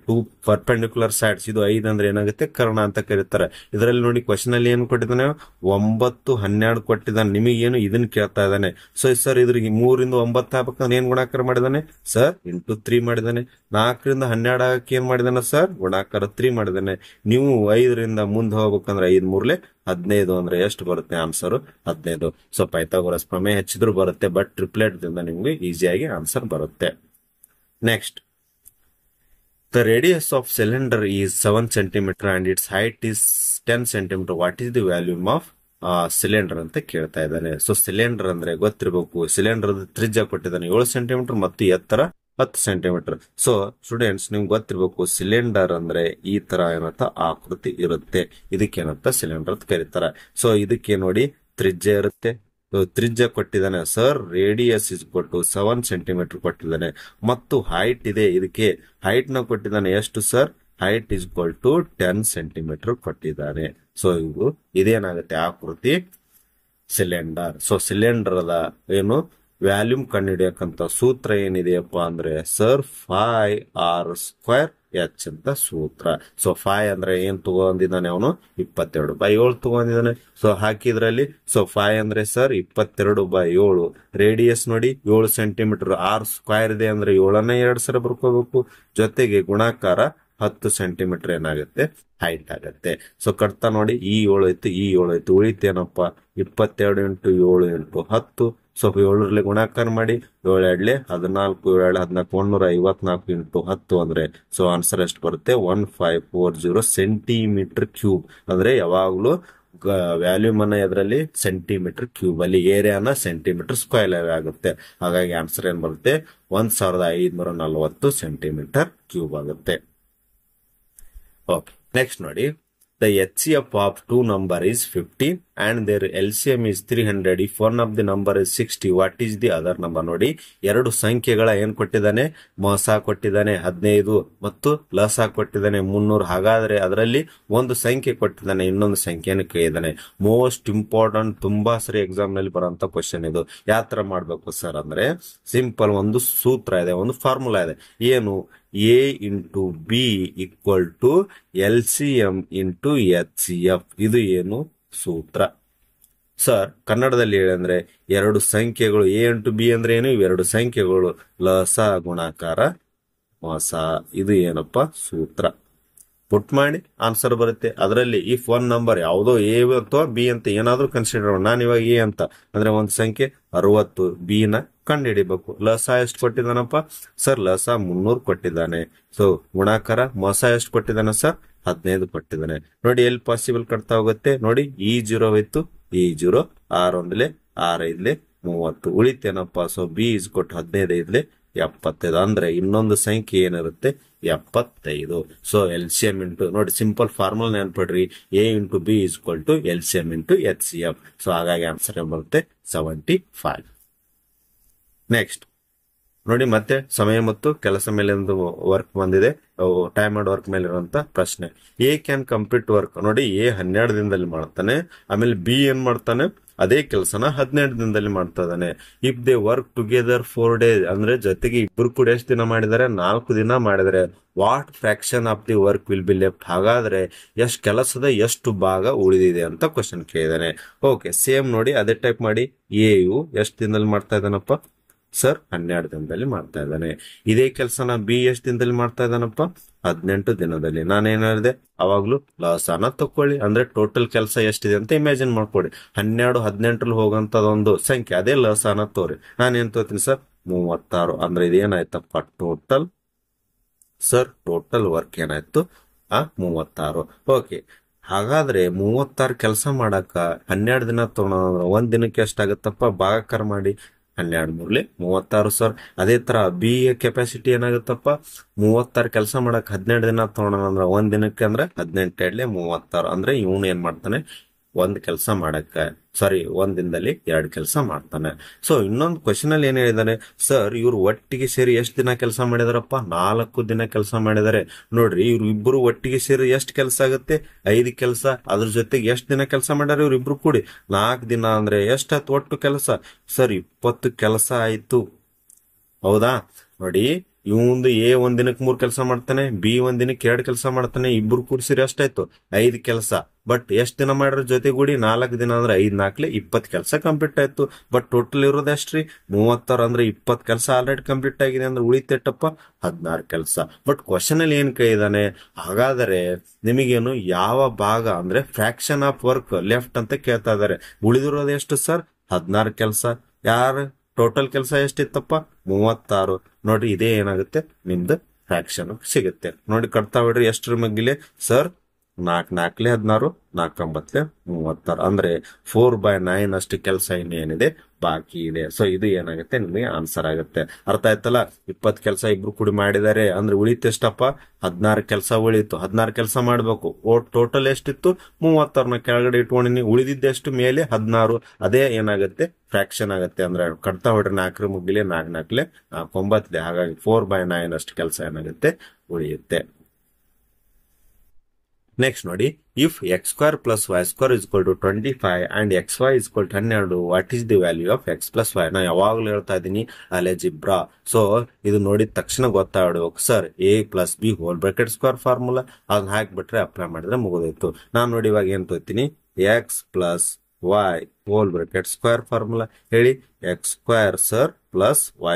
ಟೂ ಪರ್ಪೆಂಡಿಕ್ಯುಲರ್ ಸೈಡ್ಸ್. ಇದು 5 ಅಂದ್ರೆ ಏನಾಗುತ್ತೆ? ಕರ್ಣ ಅಂತ ಕರೀತಾರೆ. ಇದರಲ್ಲಿ ನೋಡಿ ಕ್ವಶನ್ ಅಲ್ಲಿ ಏನು ಕೊಟ್ಟಿದ್ದಾನೆ? 9, 12 ಕೊಟ್ಟಿದ್ದಾನೆ. ನಿಮಗೇನು ಇದನ್ನ ಕೇಳ್ತಾ ಇದ್ದಾನೆ. ಸೊ ಸರ್ ಇದ್ರಿಗೆ 3 ರಿಂದ 9 ಆಗ್ಬೇಕಂದ್ರೆ ಏನ್ ಗುಣಾಕಾರ ಮಾಡಿದಾನೆ ಸರ್? × 3 ಮಾಡಿದಾನೆ. 4 ರಿಂದ 12 ಆಗಕ್ಕೆ ಏನ್ ಮಾಡಿದಾನೆ ಸರ್? ಗುಣಾಕಾರ 3 ಮಾಡಿದಾನೆ. ನೀವು 5 ರಿಂದ ಮುಂದೆ ಹೋಗ್ಬೇಕಂದ್ರೆ 5 3 15 ಅಂದ್ರೆ ಎಷ್ಟು ಬರುತ್ತೆ? ಆನ್ಸರ್ 15. ಸೊ ಪೈಥಾಗೋರಸ್ ಪ್ರಮೇಯ ಹೆಚ್ಚಿದ್ರು ಬರುತ್ತೆ, ಬಟ್ ಟ್ರಿಪ್ಲೆಟ್ ದಿಂದ ನಿಮ್ಗೆ ಈಸಿಯಾಗಿ ಆನ್ಸರ್ ಬರುತ್ತೆ. Next, the radius of cylinder is 7 centimetre and it's height is 10 centimetre. What is the volume of cylinder ಅಂತ ಕೇಳ್ತಾ ಇದ್ದಾನೆ. ಸೊ ಸಿಲಿಂಡರ್ ಅಂದ್ರೆ ಗೊತ್ತಿರಬೇಕು. ಸಿಲಿಂಡರ್ ತ್ರಿಜ್ಯ ಕೊಟ್ಟಿದ್ದಾನೆ 7 ಸೆಂಟಿಮೀಟರ್ ಮತ್ತು ಎತ್ತರ 10 ಸೆಂಟಿಮೀಟರ್. ಸೊ ಸ್ಟೂಡೆಂಟ್ಸ್ ನಿಮ್ಗೆ ಗೊತ್ತಿರ್ಬೇಕು, ಸಿಲಿಂಡರ್ ಅಂದ್ರೆ ಈ ತರ ಏನಂತ ಆಕೃತಿ ಇರುತ್ತೆ. ಇದಕ್ಕೇನಂತ ಸಿಲಿಂಡರ್ ಅಂತ ಕರೀತಾರೆ. ಸೊ ಇದಕ್ಕೆ ನೋಡಿ ತ್ರಿಜ್ಯ ಇರುತ್ತೆ. ತ್ರಿಜ್ಯ ಕೊಟ್ಟಿದ್ದಾನೆ ಸರ್. ರೇಡಿಯಸ್ = 7 ಸೆಂಟಿಮೀಟರ್ ಕೊಟ್ಟಿದ್ದಾನೆ ಮತ್ತು ಹೈಟ್ ಇದೆ. ಇದಕ್ಕೆ ಹೈಟ್ ನ ಕೊಟ್ಟಿದ್ದಾನೆ ಎಷ್ಟು ಸರ್? ಹೈಟ್ = 10 ಸೆಂಟಿಮೀಟರ್ ಕೊಟ್ಟಿದ್ದಾನೆ. ಸೊ ಇದೇನಾಗುತ್ತೆ? ಆಕೃತಿ ಸಿಲಿಂಡರ್. ಸೊ ಸಿಲಿಂಡರ್ ಅದ ಏನು ವ್ಯಾಲ್ಯೂಮ್ ಕಂಡುಹಿಡಿಯಕ್ಕಂತ ಸೂತ್ರ ಏನಿದೆಯಪ್ಪ ಅಂದ್ರೆ ಸರ್ 5r² H ಅಂತ ಸೂತ್ರ. ಸೊ 5 ಅಂದ್ರೆ ಏನ್ ತಗೊಂಡಿದ್ದಾನೆ ಅವನು? 22/7 ತಗೊಂಡಿದ್ದಾನೆ. ಸೊ ಹಾಕಿದ್ರಲ್ಲಿ ಸೊ 5 ಅಂದ್ರೆ ಸರ್ 22/7. ರೇಡಿಯಸ್ ನೋಡಿ 7 ಸೆಂಟಿಮೀಟರ್. r² ಇದೆ ಅಂದ್ರೆ 7ನ್ನ 2 ಸಲ ಬರ್ಕೋಬೇಕು. ಜೊತೆಗೆ ಗುಣಾಕಾರ 10 ಸೆಂಟಿಮೀಟರ್ ಏನಾಗುತ್ತೆ? ಹೈಟ್ ಆಗತ್ತೆ. ಸೊ ಕಟ್ತಾ ನೋಡಿ ಈ 7 ಐತಿ, ಈ 7 ಐತಿ, ಉಳಿತೇನಪ್ಪ? 22 × 7 × 10. ಸೊ 7ರಲ್ಲಿ ಗುಣಾಕಾರ ಮಾಡಿ 7 2 14, 7 14, 154 × 10 ಅಂದ್ರೆ ಸೊ ಆನ್ಸರ್ ಎಷ್ಟು ಬರುತ್ತೆ? 1540 ಸೆಂಟಿಮೀಟರ್ ಕ್ಯೂಬ್. ಅಂದ್ರೆ ಯಾವಾಗ್ಲೂ ವ್ಯಾಲ್ಯೂಮ್ ಅನ್ನ ಎದರಲ್ಲಿ? ಸೆಂಟಿಮೀಟರ್ ಕ್ಯೂಬ್ ಅಲ್ಲಿ. ಏರಿಯಾನ ಸೆಂಟಿಮೀಟರ್ ಸ್ಕ್ವೇರ್ ಆಗುತ್ತೆ. ಹಾಗಾಗಿ ಆನ್ಸರ್ ಏನ್ ಬರುತ್ತೆ? 1540 ಸೆಂಟಿಮೀಟರ್ ಕ್ಯೂಬ್ ಆಗುತ್ತೆ. ಓಕೆ, ನೆಕ್ಸ್ಟ್ ನೋಡಿ. The HCF of two number is 15 and their LCM is 300. If one of the number is 60, what is the other number? ನೋಡಿ, ಎರಡು ಸಂಖ್ಯೆಗಳ ಏನ್ ಕೊಟ್ಟಿದ್ದಾನೆ? ಮೋಸ ಕೊಟ್ಟಿದ್ದಾನೆ 15 ಮತ್ತು ಲಸ ಕೊಟ್ಟಿದ್ದಾನೆ 300. ಹಾಗಾದ್ರೆ ಅದರಲ್ಲಿ ಒಂದು ಸಂಖ್ಯೆ ಕೊಟ್ಟಿದ್ದಾನೆ, ಇನ್ನೊಂದು ಸಂಖ್ಯೆಯನ್ನು ಕೇಳಿದ್ದಾನೆ. ಮೋಸ್ಟ್ ಇಂಪಾರ್ಟೆಂಟ್, ತುಂಬಾ ಸರಿ ಎಕ್ಸಾಮ್ ನಲ್ಲಿ ಬರುವಂತ ಕ್ವಶನ್ ಇದು. ಯಾವ ತರ ಮಾಡ್ಬೇಕು ಸರ್ ಅಂದ್ರೆ ಸಿಂಪಲ್ ಒಂದು ಸೂತ್ರ ಇದೆ, ಒಂದು ಫಾರ್ಮುಲಾ ಇದೆ. ಏನು? A × B = LCM × HCF. ಇದು ಏನು ಸೂತ್ರ ಸರ್? ಕನ್ನಡದಲ್ಲಿ ಹೇಳಂದ್ರೆ ಎರಡು ಸಂಖ್ಯೆಗಳು A × B ಅಂದ್ರೆ ಏನು? ಇವೆರಡು ಸಂಖ್ಯೆಗಳು ಲಸ ಗುಣಾಕಾರ ಮೋಸ. ಇದು ಏನಪ್ಪಾ ಸೂತ್ರ? ಪುಟ್ ಮಾಡಿ ಆನ್ಸರ್ ಬರುತ್ತೆ. ಅದರಲ್ಲಿ ಇಫ್ ಒನ್ ನಂಬರ್ ಯಾವುದೋ ಎ ಅಥವಾ ಬಿ ಅಂತ ಏನಾದ್ರೂ ಕನ್ಸಿಡರ್ ಮಾಡಿ, ನಾನು ಇವಾಗ ಎ ಅಂತ ಅಂದ್ರೆ ಒಂದು ಸಂಖ್ಯೆ 60, ಬಿ ನ ಕಂಡು ಹಿಡಿಬೇಕು. ಲಸ ಎಷ್ಟು ಕೊಟ್ಟಿದ್ದಾನಪ್ಪ ಸರ್? ಲಸ 300 ಕೊಟ್ಟಿದ್ದಾನೆ. ಸೊ ಗುಣಾಕಾರ ಮೋಸ ಎಷ್ಟು ಕೊಟ್ಟಿದ್ದಾನೆ ಸರ್? 15 ಕೊಟ್ಟಿದ್ದಾನೆ. ನೋಡಿ ಎಲ್ಲಿ ಪಾಸಿಬಲ್ ಕಟ್ತಾ ಹೋಗುತ್ತೆ ನೋಡಿ. ಈ 0 ಹೋಯ್ತು, ಈ 0, 6 1 6 5 30 ಉಳಿತೇನಪ್ಪ? ಸೊ ಬಿ = 15 5 75 ಅಂದ್ರೆ ಇನ್ನೊಂದು ಸಂಖ್ಯೆ ಏನಿರುತ್ತೆ 75. ಸೊ LCM ಇಂಟು ನೋಡಿ ಸಿಂಪಲ್ ಫಾರ್ಮುಲಾ ನೆನ್ಪಿಡ್ರಿ, A into B equal to LCM into HCF. So ಹಾಗಾಗಿ ಆನ್ಸರ್ ಏನ್ ಬರುತ್ತೆ 75. ನೆಕ್ಸ್ಟ್ ನೋಡಿ ಮತ್ತೆ ಸಮಯ ಮತ್ತು ಕೆಲಸ ಮೇಲೆ ಒಂದು ವರ್ಕ್ ಬಂದಿದೆ, ಟೈಮ್ ಅಂಡ್ ವರ್ಕ್ ಮೇಲೆ ಇರುವಂತ ಪ್ರಶ್ನೆ. A ಕ್ಯಾನ್ ಕಂಪ್ಲೀಟ್ ವರ್ಕ್ ನೋಡಿ, A 12 ದಿನದಲ್ಲಿ ಮಾಡ್ತಾನೆ, ಆಮೇಲೆ B ಏನ್ ಮಾಡ್ತಾನೆ ಅದೇ ಕೆಲಸನ 12 ದಿನದಲ್ಲಿ ಮಾಡ್ತಾ ಇದ್ದಾನೆ. If they work together 4 days ಅಂದ್ರೆ ಜೊತೆಗೆ ಇಬ್ರು ಕೂಡ ಎಷ್ಟು ದಿನ ಮಾಡಿದರೆ 4 ದಿನ ಮಾಡಿದರೆ what fraction of the work will be left, ಹಾಗಾದ್ರೆ ಎಷ್ಟು ಕೆಲಸದ ಎಷ್ಟು ಭಾಗ ಉಳಿದಿದೆ ಅಂತ ಕ್ವಶನ್ ಕೇಳಿದಾನೆ. ಓಕೆ, ಸೇಮ್ ನೋಡಿ ಅದೇ ಟೈಪ್ ಮಾಡಿ. ಎ ಯು ಎಷ್ಟು ದಿನದಲ್ಲಿ ಮಾಡ್ತಾ ಇದ್ದಾನಪ್ಪ ಸರ್ 12 ದಿನದಲ್ಲಿ ಮಾಡ್ತಾ ಇದ್ದಾನೆ. ಇದೇ ಕೆಲಸನ ಬಿ ಎಷ್ಟು ದಿನದಲ್ಲಿ ಮಾಡ್ತಾ ಇದ್ದಾನಪ್ಪ 18 ದಿನದಲ್ಲಿ. ನಾನೇನ್ ಹೇಳಿದೆ ಅವಾಗ್ಲೂ ಲಸನ ತಕೊಳ್ಳಿ, ಅಂದ್ರೆ ಟೋಟಲ್ ಕೆಲಸ ಎಷ್ಟಿದೆ ಅಂತ ಇಮ್ಯಾಜಿನ್ ಮಾಡ್ಕೊಳ್ಳಿ. 12 18 ಹೋಗಂತದೊಂದು ಸಂಖ್ಯೆ, ಅದೇ ಲಸನ ತೋರಿ. ನಾನೇನ್ ತೋತೀನಿ ಸರ್ 36. ಅಂದ್ರೆ ಇದೇನಾಯ್ತಪ್ಪ ಟೋಟಲ್ ಸರ್, ಟೋಟಲ್ ವರ್ಕ್ ಏನಾಯ್ತು 36. ಓಕೆ, ಹಾಗಾದ್ರೆ 36 ಕೆಲಸ ಮಾಡಕ 12 ದಿನ ತಗೊಳೋದ್ರ ಒಂದ್ ದಿನಕ್ಕೆ ಎಷ್ಟಾಗತ್ತಪ್ಪ ಭಾಗಾಕಾರ ಮಾಡಿ. 12 × 36 ಸರ್. ಅದೇ ತರ ಬಿ ಕೆಪಾಸಿಟಿ ಏನಾಗುತ್ತಪ್ಪ 36 ಕೆಲಸ ಮಾಡಕ್ 12 ದಿನ ತಗೊಳೋಣ ಅಂದ್ರೆ ಒಂದ್ ದಿನಕ್ಕೆ ಅಂದ್ರೆ 18 36 ಅಂದ್ರೆ ಇವನು ಏನ್ ಮಾಡ್ತಾನೆ ಒಂದ್ ಕೆಲಸ ಮಾಡಕ್ಕೆ ಒಂದ್ ದಿನದಲ್ಲಿ 2 ಕೆಲಸ ಮಾಡ್ತಾನೆ. ಸೊ ಇನ್ನೊಂದು ಕ್ವಶನ್ ಅಲ್ಲಿ ಏನ್ ಹೇಳಿದಾನೆ ಸರ್, ಇವ್ರು ಒಟ್ಟಿಗೆ ಸೇರಿ ಎಷ್ಟು ದಿನ ಕೆಲಸ ಮಾಡಿದಾರಪ್ಪ 4 ದಿನ ಕೆಲಸ ಮಾಡಿದಾರೆ. ನೋಡ್ರಿ ಇವ್ರು ಇಬ್ರು ಒಟ್ಟಿಗೆ ಸೇರಿ ಎಷ್ಟು ಕೆಲಸ ಆಗುತ್ತೆ 5 ಕೆಲಸ. ಅದ್ರ ಜೊತೆಗೆ ಎಷ್ಟು ದಿನ ಕೆಲಸ ಮಾಡ್ಯಾರ ಇವ್ರು ಇಬ್ರು ಕೂಡಿ 4 ದಿನ ಅಂದ್ರೆ ಎಷ್ಟಾಯ್ತು ಒಟ್ಟು ಕೆಲಸ ಸರ್ 20 ಕೆಲಸ ಆಯ್ತು. ಹೌದಾ? ನೋಡಿ ಇವಂದು ಎ ಒಂದ್ ದಿನಕ್ಕೆ 3 ಕೆಲಸ ಮಾಡ್ತಾನೆ, ಬಿ ಒಂದ್ ದಿನಕ್ಕೆ 2 ಕೆಲಸ ಮಾಡ್ತಾನೆ, ಇಬ್ರು ಕೂಡಿಸಿರಿ ಎಷ್ಟಾಯ್ತು 5 ಕೆಲಸ. ಬಟ್ ಎಷ್ಟ್ ದಿನ ಮಾಡ್ರ ಜೊತೆಗೂಡಿ 4 ದಿನ ಅಂದ್ರೆ 5 4 20 ಕೆಲಸ ಕಂಪ್ಲೀಟ್ ಆಯ್ತು. ಬಟ್ ಟೋಟಲ್ ಇರೋದು ಎಷ್ಟ್ರಿ 36 ಅಂದ್ರೆ 20 ಕೆಲಸ ಆಲ್ರೆಡಿ ಕಂಪ್ಲೀಟ್ ಆಗಿದೆ ಅಂದ್ರೆ ಉಳಿತೆಟ್ಟಪ್ಪ 16 ಕೆಲಸ. ಬಟ್ ಕ್ವಶನ್ ಅಲ್ಲಿ ಏನ್ ಕೇಳಿದಾನೆ, ಹಾಗಾದರೆ ನಿಮಗೇನು ಯಾವ ಭಾಗ ಅಂದ್ರೆ ಫ್ರಾಕ್ಷನ್ ಆಫ್ ವರ್ಕ್ ಲೆಫ್ಟ್ ಅಂತ ಕೇಳ್ತಾ ಇದಾರೆ. ಉಳಿದಿರೋದು ಎಷ್ಟು ಸರ್ 16 ಕೆಲಸ. ಯಾರು ಟೋಟಲ್ ಕೆಲಸ ಎಷ್ಟಿತ್ತಪ್ಪ 36. ನೋಡ್ರಿ ಇದೇ ಏನಾಗುತ್ತೆ ನಿಮ್ದು ಫ್ರಾಕ್ಷನ್ ಸಿಗುತ್ತೆ. ನೋಡಿ ಕಟ್ತಾ ಬಿಡ್ರಿ ಎಷ್ಟ್ರ ಮಗ್ಗಿಲೆ ಸರ್ 4 4 16 4 9 36 ಅಂದ್ರೆ 4/9 ಅಷ್ಟು ಕೆಲಸ ಇನ್ನೇನಿದೆ ಬಾಕಿ ಇದೆ. ಸೊ ಇದು ಏನಾಗುತ್ತೆ ನಿಮಗೆ ಆನ್ಸರ್ ಆಗುತ್ತೆ. ಅರ್ಥ ಆಯ್ತಲ್ಲ? 20 ಕೆಲಸ ಇಬ್ರು ಕೂಡಿ ಮಾಡಿದ್ದಾರೆ ಅಂದ್ರೆ ಉಳಿತು ಎಷ್ಟಪ್ಪ 16 ಕೆಲಸ ಉಳಿತು. 16 ಕೆಲಸ ಮಾಡ್ಬೇಕು. ಟೋಟಲ್ ಎಷ್ಟಿತ್ತು 36ನ ಕೆಳಗಡೆ ಇಟ್ಕೊಂಡಿನಿ, ಉಳಿದಿದ್ದೆಷ್ಟು ಮೇಲೆ 16. ಅದೇ ಏನಾಗುತ್ತೆ ಫ್ರಾಕ್ಷನ್ ಆಗುತ್ತೆ. ಅಂದ್ರೆ ಕಟ್ತಾ ಹೊಡ್ರಿ 4 ಮುಗಿಲೆ 4 4 9. ಹಾಗಾಗಿ 4/9 ಅಷ್ಟು ಕೆಲಸ ಏನಾಗುತ್ತೆ ಉಳಿಯುತ್ತೆ. ನೆಕ್ಸ್ಟ್ ನೋಡಿ, if x² + y² = 25 and xy = 12, what is the value of x + y? ನಾ ಯಾವಾಗ್ಲೂ ಹೇಳ್ತಾ ಇದ್ದೀನಿ ಅಲೆಜಿಬ್ರಾ. ಸೊ ಇದು ನೋಡಿದ ತಕ್ಷಣ ಗೊತ್ತಾಗಬೇಕು sir a + b whole bracket square formula, ಅದನ್ನ ಹಾಕ್ಬಿಟ್ರೆ ಅಪ್ಲೈ ಮಾಡಿದ್ರೆ ಮುಗಿದೋಯ್ತು. ನಾನು ನೋಡಿ ಇವಾಗ ಏನ್ ತೋತೀನಿ x + y whole bracket square formula ಹೇಳಿ. x² sir +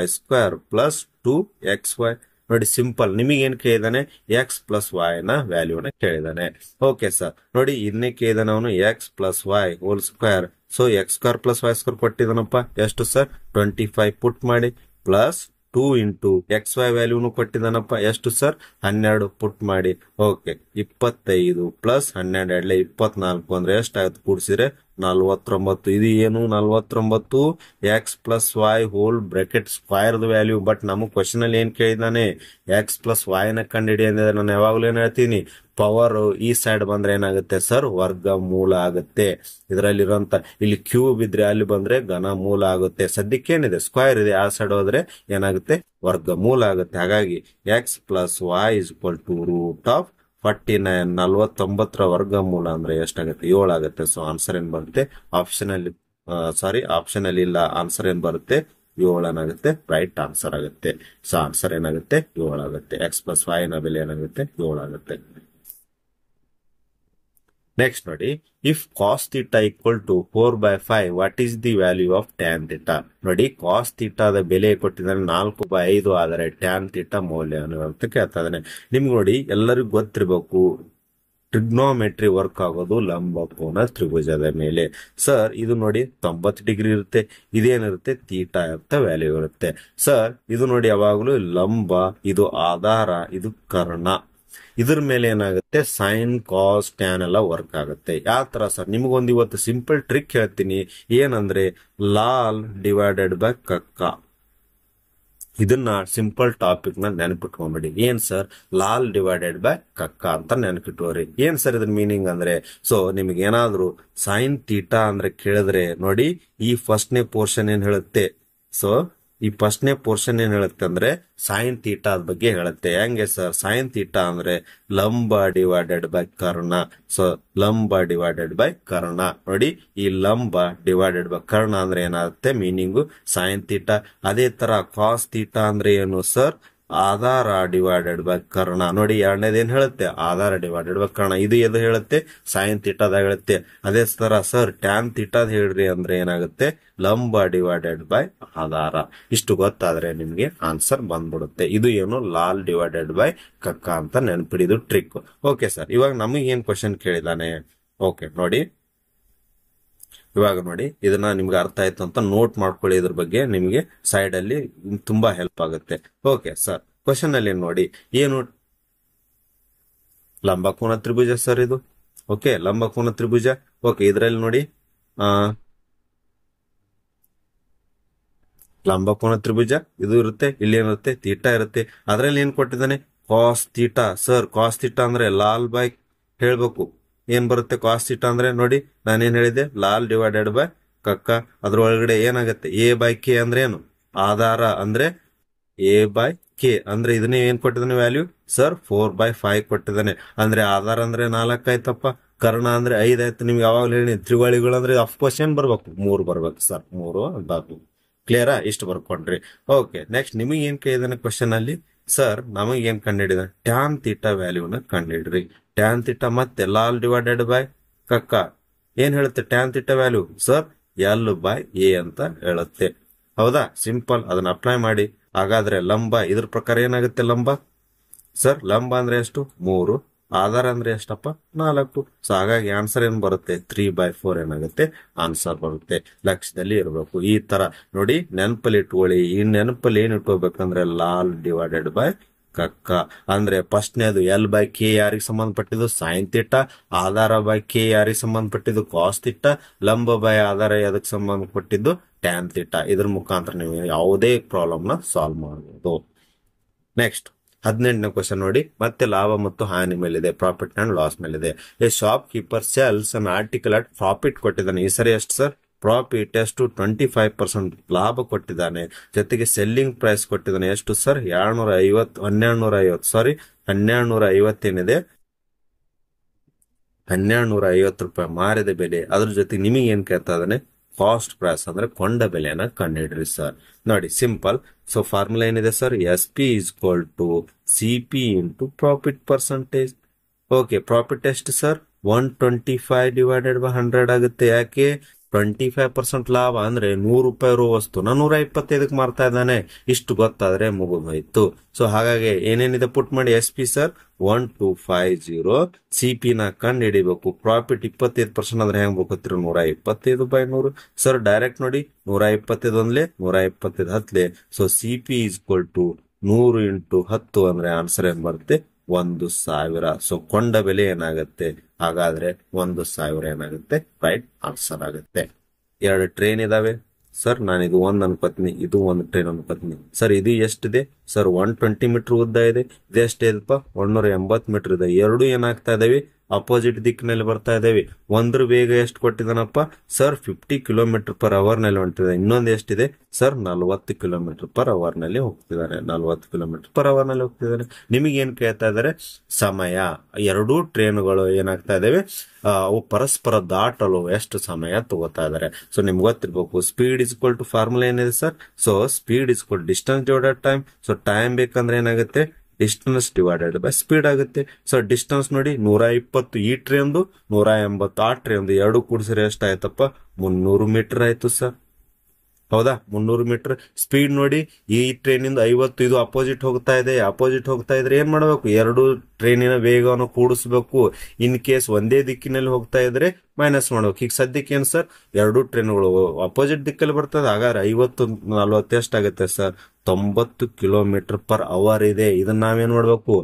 y² + 2xy. ನೋಡಿ ಸಿಂಪಲ್. ನಿಮಗೆ ಏನ್ ಕೇಳಿದಾನೆ x + y ನ ವ್ಯಾಲ್ಯೂನ ಕೇಳಿದಾನೆ. ಓಕೆ ಸರ್, ನೋಡಿ ಇದನ್ನೇ ಕೇಳಿದಾನೆ ಅವನು x + y whole square. So x² + y² ಕೊಟ್ಟಿದಾನಪ್ಪ ಎಷ್ಟು ಸರ್ 25 ಪುಟ್ ಮಾಡಿ, ಪ್ಲಸ್ 2 ಇಂಟು xy ವ್ಯಾಲ್ಯೂನು ಕೊಟ್ಟಿದಾನಪ್ಪ ಎಷ್ಟು ಸರ್ 12 ಪುಟ್ ಮಾಡಿ. ಓಕೆ, 25 ಪ್ಲಸ್ 12 24 ಅಂದ್ರೆ ಎಷ್ಟಾಗುತ್ತೆ ಕೂಡಿಸಿದ್ರೆ 49. ಇದು ಏನು 49 x + y whole bracket square value. But ನಮಗ್ ಕ್ವಶನ್ ಅಲ್ಲಿ ಏನ್ ಕೇಳಿದಾನೆ x + y ನ ಕಂಡುಹಿಡಿ ಅಂದ್ರೆ ನಾನು ಯಾವಾಗ್ಲೂ ಏನ್ ಹೇಳ್ತೀನಿ ಪವರ್ ಈ ಸೈಡ್ ಬಂದ್ರೆ ಏನಾಗುತ್ತೆ ಸರ್ ವರ್ಗಮೂಲ ಆಗುತ್ತೆ. ಇದರಲ್ಲಿರುವಂತ ಇಲ್ಲಿ ಕ್ಯೂಬ್ ಇದ್ರೆ ಅಲ್ಲಿ ಬಂದ್ರೆ ಘನಮೂಲ ಆಗುತ್ತೆ. ಸದ್ಯಕ್ಕೆ ಏನಿದೆ ಸ್ಕ್ವೇರ್ ಇದೆ, ಆ ಸೈಡ್ ಹೋದ್ರೆ ಏನಾಗುತ್ತೆ ವರ್ಗಮೂಲ ಆಗುತ್ತೆ. ಹಾಗಾಗಿ x + y = √49. 49ರ ವರ್ಗಮೂಲ ಅಂದ್ರೆ ಎಷ್ಟಾಗುತ್ತೆ 7 ಆಗುತ್ತೆ. ಸೊ ಆನ್ಸರ್ ಏನ್ ಬರುತ್ತೆ ಆಪ್ಷನ್ ಅಲ್ಲಿ ಇಲ್ಲ. ಆನ್ಸರ್ ಏನ್ ಬರುತ್ತೆ 7 ಏನಾಗುತ್ತೆ ರೈಟ್ ಆನ್ಸರ್ ಆಗುತ್ತೆ. ಸೊ ಆನ್ಸರ್ ಏನಾಗುತ್ತೆ 7 ಆಗುತ್ತೆ. x + y ನ ಬೆಲೆ ಏನಾಗುತ್ತೆ 7 ಆಗುತ್ತೆ. ನೆಕ್ಸ್ಟ್ ನೋಡಿ, if cos θ = 4/5, what is the value of tan θ? ನೋಡಿ cos θದ ಬೆಲೆ ಕೊಟ್ಟಿದ್ದಾನೆ 4/5, ಆದರೆ tan θ ಮೌಲ್ಯ ಅಂತ ಕೇಳ್ತಾ ಇದ್ದಾನೆ. ನಿಮ್ಗೆ ನೋಡಿ ಎಲ್ಲರಿಗೂ ಗೊತ್ತಿರಬೇಕು ಟ್ರಿಗ್ನೋಮೆಟ್ರಿ ವರ್ಕ್ ಆಗೋದು ಲಂಬಕೋನ ತ್ರಿಭುಜದ ಮೇಲೆ. ಸರ್ ಇದು ನೋಡಿ 90 ಡಿಗ್ರಿ ಇರುತ್ತೆ, ಇದೇನಿರುತ್ತೆ θ ಅಂತ ವ್ಯಾಲ್ಯೂ ಇರುತ್ತೆ. ಸರ್ ಇದು ನೋಡಿ ಯಾವಾಗಲೂ ಲಂಬ, ಇದು ಆಧಾರ, ಇದು ಕರ್ಣ. ಇದ್ರ ಮೇಲೆ ಏನಾಗುತ್ತೆ ಸೈನ್ ಕಾಸ್ ಟ್ಯಾನ್ ಎಲ್ಲ ವರ್ಕ್ ಆಗುತ್ತೆ. ಯಾವ ತರ ಸರ್ ನಿಮಗೊಂದು ಇವತ್ತು ಸಿಂಪಲ್ ಟ್ರಿಕ್ ಹೇಳ್ತೀನಿ. ಏನಂದ್ರೆ ಲಾಲ್ ಡಿವೈಡೆಡ್ ಬೈ ಕಕ್ಕ. ಇದನ್ನ ಸಿಂಪಲ್ ಟಾಪಿಕ್ ನ ನೆನಪಿಟ್ಕೊಂಡ್ಬಿಡಿ. ಏನ್ ಸರ್, ಲಾಲ್ ಡಿವೈಡೆಡ್ ಬೈ ಕಕ್ಕ ಅಂತ ನೆನಪಿಟ್ಕೋರಿ. ಏನ್ ಸರ್ ಇದ್ರ ಮೀನಿಂಗ್ ಅಂದ್ರೆ, ಸೊ ನಿಮ್ಗೆ ಏನಾದ್ರು ಸೈನ್ ತೀಟಾ ಅಂದ್ರೆ ಕೇಳಿದ್ರೆ ನೋಡಿ, ಈ ಫಸ್ಟ್ನೇ ಪೋರ್ಷನ್ ಏನ್ ಹೇಳುತ್ತೆ, ಸೊ ಈ ಫಸ್ಟ್ನೇ ಪೋರ್ಷನ್ ಏನ್ ಹೇಳುತ್ತೆ ಅಂದ್ರೆ ಸೈನ್ ತೀಟಾ ಬಗ್ಗೆ ಹೇಳುತ್ತೆ. ಹೆಂಗೆ ಸರ್, ಸೈನ್ ತೀಟಾ ಅಂದ್ರೆ ಲಂಬ ಡಿವೈಡೆಡ್ ಬೈ ಕರ್ಣ. ಸೊ ಲಂಬ ಡಿವೈಡೆಡ್ ಬೈ ಕರ್ಣ. ನೋಡಿ, ಈ ಲಂಬ ಡಿವೈಡೆಡ್ ಬೈ ಕರ್ಣ ಅಂದ್ರೆ ಏನಾಗುತ್ತೆ ಮೀನಿಂಗು ಸೈನ್ ತೀಟಾ. ಅದೇ ತರ ಕಾಸ್ ತೀಟಾ ಅಂದ್ರೆ ಏನು sir, Aadhaar divided by Karna. ನೋಡಿ, ಎರಡನೇದು ಏನ್ ಹೇಳುತ್ತೆ, ಆಧಾರ ಡಿವೈಡೆಡ್ ಬೈ ಕರ್ಣ. ಇದು ಎದು ಹೇಳುತ್ತೆ, ಸೈನ್ ತೀಟಾದ ಹೇಳುತ್ತೆ. ಅದೇ ತರ ಸರ್ ಟ್ಯಾನ್ ತೀಟಾದ ಹೇಳ್ರಿ ಅಂದ್ರೆ ಏನಾಗುತ್ತೆ, ಲಂಬ ಡಿವೈಡೆಡ್ ಬೈ ಆಧಾರ. ಇಷ್ಟು ಗೊತ್ತಾದ್ರೆ ನಿಮ್ಗೆ ಆನ್ಸರ್ ಬಂದ್ಬಿಡುತ್ತೆ. ಇದು ಏನು, ಲಾಲ್ ಡಿವೈಡೆಡ್ ಬೈ ಕಕ್ಕ ಅಂತ ನೆನ್ಪಿಡಿದು ಟ್ರಿಕ್. ಓಕೆ ಸರ್, ಇವಾಗ ನಮಗೆ ಏನ್ ಕ್ವಶನ್ ಕೇಳಿದಾನೆ. ಓಕೆ ನೋಡಿ, ಇವಾಗ ನೋಡಿ, ಇದನ್ನ ನಿಮ್ಗೆ ಅರ್ಥ ಆಯ್ತು ಅಂತ ನೋಟ್ ಮಾಡ್ಕೊಳ್ಳಿ. ಇದ್ರ ಬಗ್ಗೆ ನಿಮ್ಗೆ ಸೈಡ್ ಅಲ್ಲಿ ತುಂಬಾ ಹೆಲ್ಪ್ ಆಗುತ್ತೆ. ಓಕೆ ಸರ್, ಕ್ವಶನ್ ಅಲ್ಲಿ ನೋಡಿ, ಏನು ಲಂಬಕೋನ ತ್ರಿಭುಜ ಸರ್ ಇದು. ಓಕೆ, ಲಂಬಕೋನ ತ್ರಿಭುಜ. ಓಕೆ, ಇದ್ರಲ್ಲಿ ನೋಡಿ ಲಂಬಕೋನ ತ್ರಿಭುಜ ಇದು ಇರುತ್ತೆ. ಇಲ್ಲಿ ಏನಿರುತ್ತೆ, ತೀಟಾ ಇರುತ್ತೆ. ಅದ್ರಲ್ಲಿ ಏನ್ ಕೊಟ್ಟಿದ್ದಾನೆ, cos theta. Sir cos theta ಅಂದ್ರೆ ಲಾಲ್ ಬೈ ಹೇಳ್ಬೇಕು. ಏನ್ ಬರುತ್ತೆ ಕಾಸ್ ತೀಟಾ ಅಂದ್ರೆ, ನೋಡಿ ನಾನೇನ್ ಹೇಳಿದೆ, ಲಾಲ್ ಡಿವೈಡೆಡ್ ಬೈ ಕಕ್ಕ. ಅದ್ರೊಳಗಡೆ ಏನಾಗುತ್ತೆ, ಎ ಬೈ ಕೆ ಅಂದ್ರೆ ಏನು, ಆಧಾರ ಅಂದ್ರೆ ಎ ಬೈ ಕೆ ಅಂದ್ರೆ ಇದನ್ನೇ ಏನ್ ಕೊಟ್ಟಿದ್ದಾನೆ ವ್ಯಾಲ್ಯೂ ಸರ್, 4/5 ಕೊಟ್ಟಿದ್ದಾನೆ. ಅಂದ್ರೆ ಆಧಾರ ಅಂದ್ರೆ 4 ಆಯ್ತಪ್ಪ, ಕರ್ಣ ಅಂದ್ರೆ 5 ಆಯ್ತು. ನಿಮ್ಗೆ ಯಾವಾಗ್ಲೂ ಹೇಳಿ ತ್ರಿವಳಿಗಳು ಅಂದ್ರೆ ಅಫ್ಕೋರ್ಸ್ ಏನ್ ಬರ್ಬೇಕು, 3 ಬರ್ಬೇಕು ಸರ್, 3 ಬರ್ಬೇಕು. ಕ್ಲಿಯರಾ, ಇಷ್ಟು ಬರ್ಕೊಂಡ್ರಿ. ಓಕೆ, ನೆಕ್ಸ್ಟ್ ನಿಮಗೆ ಏನ್ ಕೇಳಿದಾನೆ ಕ್ವಶನ್ ಅಲ್ಲಿ, ಸರ್ ನಮಗೆ ಏನ್ ಕಂಡಿಡಿದ, ಟ್ಯಾನ್ ತೀಟಾ ವ್ಯಾಲ್ಯೂನ ಕಂಡಿಡ್ರಿ. ಟ್ಯಾನ್ ತೀಟಾ ಮತ್ತೆ ಲಾಲ್ ಡಿವೈಡೆಡ್ ಬೈ ಕಕ್ಕ ಏನ್ ಹೇಳುತ್ತೆ, tan theta value sir L/A ಅಂತ ಹೇಳುತ್ತೆ. ಹೌದಾ, ಸಿಂಪಲ್, ಅದನ್ನ ಅಪ್ಲೈ ಮಾಡಿ. ಹಾಗಾದ್ರೆ ಲಂಬ ಇದ್ರ ಪ್ರಕಾರ ಏನಾಗುತ್ತೆ, ಲಂಬ ಸರ್ ಲಂಬ ಅಂದ್ರೆ ಎಷ್ಟು, 3, ಆಧಾರ ಅಂದ್ರೆ ಎಷ್ಟಪ್ಪ, 4. ಸೊ ಹಾಗಾಗಿ ಆನ್ಸರ್ ಏನ್ ಬರುತ್ತೆ, 3/4 ಏನಾಗುತ್ತೆ ಆನ್ಸರ್ ಬರುತ್ತೆ. ಲಕ್ಷ್ಯದಲ್ಲಿ ಇರಬೇಕು. ಈ ತರ ನೋಡಿ ನೆನಪಲ್ಲಿ ಇಟ್ಕೊಳ್ಳಿ. ಈ ನೆನಪಲ್ಲಿ ಏನ್ ಇಟ್ಕೋಬೇಕಂದ್ರೆ ಲಾಲ್ ಡಿವೈಡೆಡ್ ಬೈ ಕಕ್ಕ ಅಂದ್ರೆ ಫಸ್ಟ್ನೇದು L/K ಯಾರಿಗೆ ಸಂಬಂಧಪಟ್ಟಿದ್ದು, sign theta. Aadhaar by K ಯಾರಿಗೆ ಸಂಬಂಧಪಟ್ಟಿದ್ದು, ಕಾಸ್ ತೀಟಾ. ಲಂಬ ಬೈ ಆಧಾರ ಅದಕ್ಕೆ ಸಂಬಂಧಪಟ್ಟಿದ್ದು, ಟ್ಯಾನ್ ತೀಟಾ. ಇದ್ರ ಮುಖಾಂತರ ನೀವು ಯಾವುದೇ ಪ್ರಾಬ್ಲಮ್ ನ ಸಾಲ್ವ್ ಮಾಡಬಹುದು. ನೆಕ್ಸ್ಟ್ 18ನೇ ಕ್ವಶನ್ ನೋಡಿ, ಮತ್ತೆ ಲಾಭ ಮತ್ತು ಹಾನಿ ಮೇಲಿದೆ, ಪ್ರಾಫಿಟ್ ಅಂಡ್ ಲಾಸ್ ಮೇಲಿದೆ. A shop keeper cells an article at profit ಕೊಟ್ಟಿದ್ದಾನೆ. ಈ ಸರಿ ಎಷ್ಟು ಸರ್, ಪ್ರಾಫಿಟ್ ಎಷ್ಟು, 25% ಲಾಭ ಕೊಟ್ಟಿದ್ದಾನೆ. ಜೊತೆಗೆ ಸೆಲ್ಲಿಂಗ್ ಪ್ರೈಸ್ ಕೊಟ್ಟಿದ್ದಾನೆ ಎಷ್ಟು ಸರ್, 1250 ಏನಿದೆ, 1250 ರೂಪಾಯಿ ಮಾರಿದ ಬೆಲೆ. ಅದ್ರ ಜೊತೆಗೆ ನಿಮಗೆ ಏನ್ ಕೇಳ್ತಾ ಇದ್ದಾನೆ, ಕಾಸ್ಟ್ ಪ್ರೈಸ್ ಅಂದ್ರೆ ಕೊಂಡ ಬೆಲೆಯನ್ನ ಕಂಡುಹಿಡ್ರಿ ಸರ್. ನೋಡಿ ಸಿಂಪಲ್. ಸೊ ಫಾರ್ಮುಲಾ ಏನಿದೆ sir, SP=CP into profit percentage. Okay, profit ಎಷ್ಟು ಸರ್, 125/100 ಆಗುತ್ತೆ. ಯಾಕೆ, 25% ಲಾಭ ಅಂದ್ರೆ 100 ರೂಪಾಯಿ ಇರೋ ವಸ್ತುನ 125ಕ್ಕೆ ಮಾರ್ತಾ ಇದ್ದಾನೆ. ಇಷ್ಟು ಗೊತ್ತಾದ್ರೆ ಮುಗಿದೋಯ್ತು. ಸೊ ಹಾಗಾಗಿ ಏನೇನಿದೆ ಪುಟ್ ಮಾಡಿ, SP ಸರ್ 1250, CP ನ ಕಂಡು ಹಿಡಿಬೇಕು. ಪ್ರಾಫಿಟ್ 25% ಅಂದ್ರೆ ಹೆಂಗ್ ಬೇಕಾಗ್ತಿರೋ, 125/100 ಸರ್. ಡೈರೆಕ್ಟ್ ನೋಡಿ, 125 ಒಂದ್ಲೆ 125 ಹತ್ಲೆ. ಸೊ CP=100 × 10 ಅಂದ್ರೆ ಆನ್ಸರ್ ಏನ್ ಬರುತ್ತೆ, 1000. ಸೊ ಕೊಂಡ ಬೆಲೆ ಏನಾಗುತ್ತೆ, ಹಾಗಾದ್ರೆ 1000 ಏನಾಗುತ್ತೆ ರೈಟ್ ಆನ್ಸರ್ ಆಗುತ್ತೆ. 2 ಟ್ರೈನ್ ಇದಾವೆ ಸರ್, ನಾನು ಇದು 1 ಅನ್ಕೋತೀನಿ, ಇದು 1 ಟ್ರೈನ್ ಅನ್ಕೋತೀನಿ ಸರ್. ಇದು ಎಷ್ಟಿದೆ ಸರ್, 120 ಮೀಟರ್ ಉದ್ದ ಇದೆ. ಇದು ಎಷ್ಟಿದೆಪ್ಪ, 180 ಮೀಟರ್ ಇದೆ. ಎರಡು ಏನಾಗ್ತಾ ಇದಾವೆ, ಅಪೋಸಿಟ್ ದಿಕ್ಕಿನಲ್ಲಿ ಬರ್ತಾ ಇದ್ದೇವೆ. ಒಂದ್ರ ವೇಗ ಎಷ್ಟು ಕೊಟ್ಟಿದ್ದಾನಪ್ಪ ಸರ್, 50 km/h ನಲ್ಲಿ ಹೊಂಟಿದೆ. ಇನ್ನೊಂದು ಎಷ್ಟಿದೆ ಸರ್, 40 km/h ನಲ್ಲಿ ಹೋಗ್ತಿದ್ದಾರೆ. 40 km/h ನಲ್ಲಿ ಹೋಗ್ತಿದ್ದಾರೆ. ನಿಮಗೆ ಏನ್ ಕೇಳ್ತಾ ಇದಾರೆ, ಸಮಯ. ಎರಡೂ ಟ್ರೈನ್ಗಳು ಏನಾಗ್ತಾ ಇದಾವೆ, ಅವು ಪರಸ್ಪರ ದಾಟಲು ಎಷ್ಟು ಸಮಯ ತಗೋತಾ ಇದಾರೆ. ಸೊ ನಿಮ್ಗೆ ಗೊತ್ತಿರ್ಬೇಕು, ಸ್ಪೀಡ್ = ಫಾರ್ಮುಲಾ ಏನಿದೆ sir, so speed = distance divided time. So time ಬೇಕಂದ್ರೆ ಏನಾಗುತ್ತೆ, ಡಿಸ್ಟೆನ್ಸ್ ಡಿವೈಡೆಡ್ ಬೈ ಸ್ಪೀಡ್ ಆಗುತ್ತೆ. ಸೊ ಡಿಸ್ಟೆನ್ಸ್ ನೋಡಿ, 120 ಈ ಟ್ರೈನ್ದು, 180 ಆ ಟ್ರೈನ್ದು, ಎರಡು ಕೂಡಿಸಿದ್ರೆ ಎಷ್ಟಾಯ್ತಪ್ಪ, 300 ಮೀಟರ್ ಆಯ್ತು ಸರ್. ಹೌದಾ, 300 ಮೀಟರ್. ಸ್ಪೀಡ್ ನೋಡಿ, ಈ ಟ್ರೈನಿಂದ 50, ಇದು ಅಪೋಸಿಟ್ ಹೋಗ್ತಾ ಇದೆ. ಅಪೋಸಿಟ್ ಹೋಗ್ತಾ ಇದ್ರೆ ಏನ್ ಮಾಡಬೇಕು, ಎರಡು ಟ್ರೈನಿನ ವೇಗವನ್ನು ಕೂಡಿಸಬೇಕು. ಇನ್ ಕೇಸ್ ಒಂದೇ ದಿಕ್ಕಿನಲ್ಲಿ ಹೋಗ್ತಾ ಇದ್ರೆ ಮೈನಸ್ ಮಾಡ್ಬೇಕು. ಈಗ ಸದ್ಯಕ್ಕೆ ಏನ್ ಸರ್, ಎರಡು ಟ್ರೈನ್ಗಳು ಅಪೋಸಿಟ್ ದಿಕ್ಕಲ್ಲಿ ಬರ್ತದೆ. ಹಾಗಾದ್ರೆ 50 40 ಎಷ್ಟಾಗುತ್ತೆ ಸರ್, 90 km/h ಇದೆ. ಇದನ್ನ ನಾವೇನ್ ಮಾಡ್ಬೇಕು,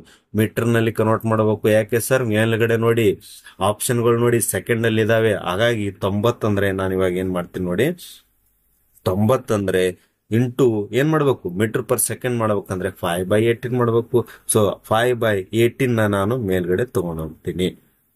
ಮೀಟರ್ ನಲ್ಲಿ ಕನ್ವರ್ಟ್ ಮಾಡಬೇಕು. ಯಾಕೆ ಸರ್, ಮೇಲ್ಗಡೆ ನೋಡಿ ಆಪ್ಷನ್ಗಳು ನೋಡಿ ಸೆಕೆಂಡ್ ಅಲ್ಲಿ ಇದಾವೆ. ಹಾಗಾಗಿ 90 ಅಂದ್ರೆ ನಾನು ಇವಾಗ ಏನ್ ಮಾಡ್ತೀನಿ ನೋಡಿ, 90 ಅಂದ್ರೆ ಇಂಟು ಏನ್ ಮಾಡ್ಬೇಕು, ಮೀಟರ್ ಪರ್ ಸೆಕೆಂಡ್ ಮಾಡ್ಬೇಕಂದ್ರೆ 5/18 ಮಾಡ್ಬೇಕು. ಸೊ 5/18 ನಾನು ಮೇಲ್ಗಡೆ ತಗೊಂಡ್ ಹೋಗ್ತೀನಿ.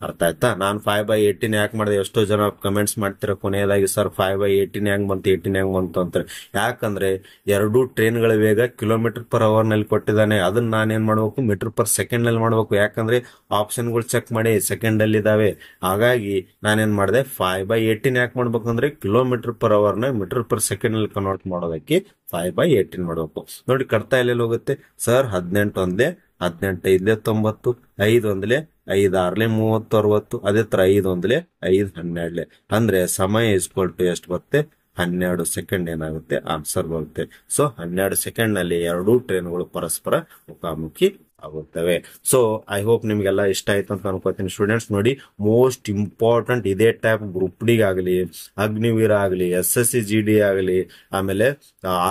ಅರ್ಥ ಆಯ್ತಾ? ನಾನು 5/18 ಯಾಕೆ ಮಾಡಿದೆ, ಎಷ್ಟೋ ಜನ ಕಮೆಂಟ್ಸ್ ಮಾಡ್ತಿರೋ ಕೊನೆಯದಾಗಿ, ಸರ್ 5/18 ಹೆಂಗ್ ಬಂತು, 18 ಹೆಂಗ್ ಬಂತು ಅಂತಾರೆ. ಯಾಕಂದ್ರೆ ಎರಡೂ ಟ್ರೈನ್ಗಳ ವೇಗ km/h ನಲ್ಲಿ ಕೊಟ್ಟಿದ್ದಾನೆ. ಅದನ್ನ ನಾನೇನ್ ಮಾಡ್ಬೇಕು, ಮೀಟರ್ ಪರ್ ಸೆಕೆಂಡ್ ನಲ್ಲಿ ಮಾಡ್ಬೇಕು. ಯಾಕಂದ್ರೆ ಆಪ್ಷನ್ಗಳು ಚೆಕ್ ಮಾಡಿ ಸೆಕೆಂಡ್ ಅಲ್ಲಿ ಇದಾವೆ. ಹಾಗಾಗಿ ನಾನೇನ್ ಮಾಡಿದೆ, 5/18 ಯಾಕೆ ಮಾಡ್ಬೇಕಂದ್ರೆ km/h ನ ಮೀಟರ್ ಪರ್ ಸೆಕೆಂಡ್ ನಲ್ಲಿ ಕನ್ವರ್ಟ್ ಮಾಡೋದಕ್ಕೆ 5/18 ಮಾಡ್ಬೇಕು. ನೋಡಿ ಕಡ್ತಾ ಎಲ್ಲೆಲ್ಲಿ ಹೋಗುತ್ತೆ ಸರ್, 18 ಒಂದೇ 18 5 90, 5 ಒಂದ್ಲೆ 5 6 30 60, ಅದೇ ತರ 5 ಒಂದ್ಲೆ 5 12 ಅಂದ್ರೆ ಸಮಯ ಎಷ್ಟು ಬರುತ್ತೆ, 12 ಸೆಕೆಂಡ್ ಏನಾಗುತ್ತೆ ಆನ್ಸರ್ ಬರುತ್ತೆ. ಸೊ 12 ಸೆಕೆಂಡ್ ನಲ್ಲಿ ಎರಡೂ ಟ್ರೈನ್ಗಳು ಪರಸ್ಪರ ಮುಖಾಮುಖಿ ಆಗುತ್ತವೆ. ಸೊ ಐ ಹೋಪ್ ನಿಮ್ಗೆಲ್ಲ ಇಷ್ಟ ಆಯ್ತು ಅಂತ ಅನ್ಕೋತೀನಿ ಸ್ಟೂಡೆಂಟ್ಸ್. ನೋಡಿ ಮೋಸ್ಟ್ ಇಂಪಾರ್ಟೆಂಟ್ ಇದೇ ಟೈಪ್ ಗ್ರೂಪ್ ಡಿ ಆಗಲಿ, ಅಗ್ನಿವೀರ ಆಗಲಿ, SSC GD ಆಗಲಿ, ಆಮೇಲೆ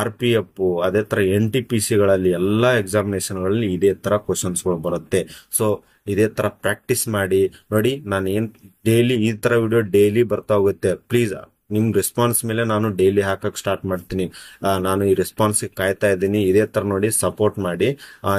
RPF, ಅದೇ ತರ NTPC ಗಳಲ್ಲಿ ಎಲ್ಲಾ ಎಕ್ಸಾಮಿನೇಷನ್ ಗಳಲ್ಲಿ ಇದೇ ತರ ಕ್ವಶನ್ಸ್ ಗಳು ಬರುತ್ತೆ. ಸೊ ಇದೇ ತರ ಪ್ರಾಕ್ಟೀಸ್ ಮಾಡಿ. ನೋಡಿ ನಾನು ಏನ್ ಡೈಲಿ ಈ ತರ ವಿಡಿಯೋ ಡೈಲಿ ಬರ್ತಾ ಹೋಗುತ್ತೆ. ಪ್ಲೀಸ್ ನಿಮ್ ರೆಸ್ಪಾನ್ಸ್ ಮೇಲೆ ನಾನು ಡೈಲಿ ಹಾಕಕ್ ಸ್ಟಾರ್ಟ್ ಮಾಡ್ತೀನಿ. ನಾನು ಈ ರೆಸ್ಪಾನ್ಸ್ ಕಾಯ್ತಾ ಇದ್ದೀನಿ. ಇದೇ ತರ ನೋಡಿ ಸಪೋರ್ಟ್ ಮಾಡಿ.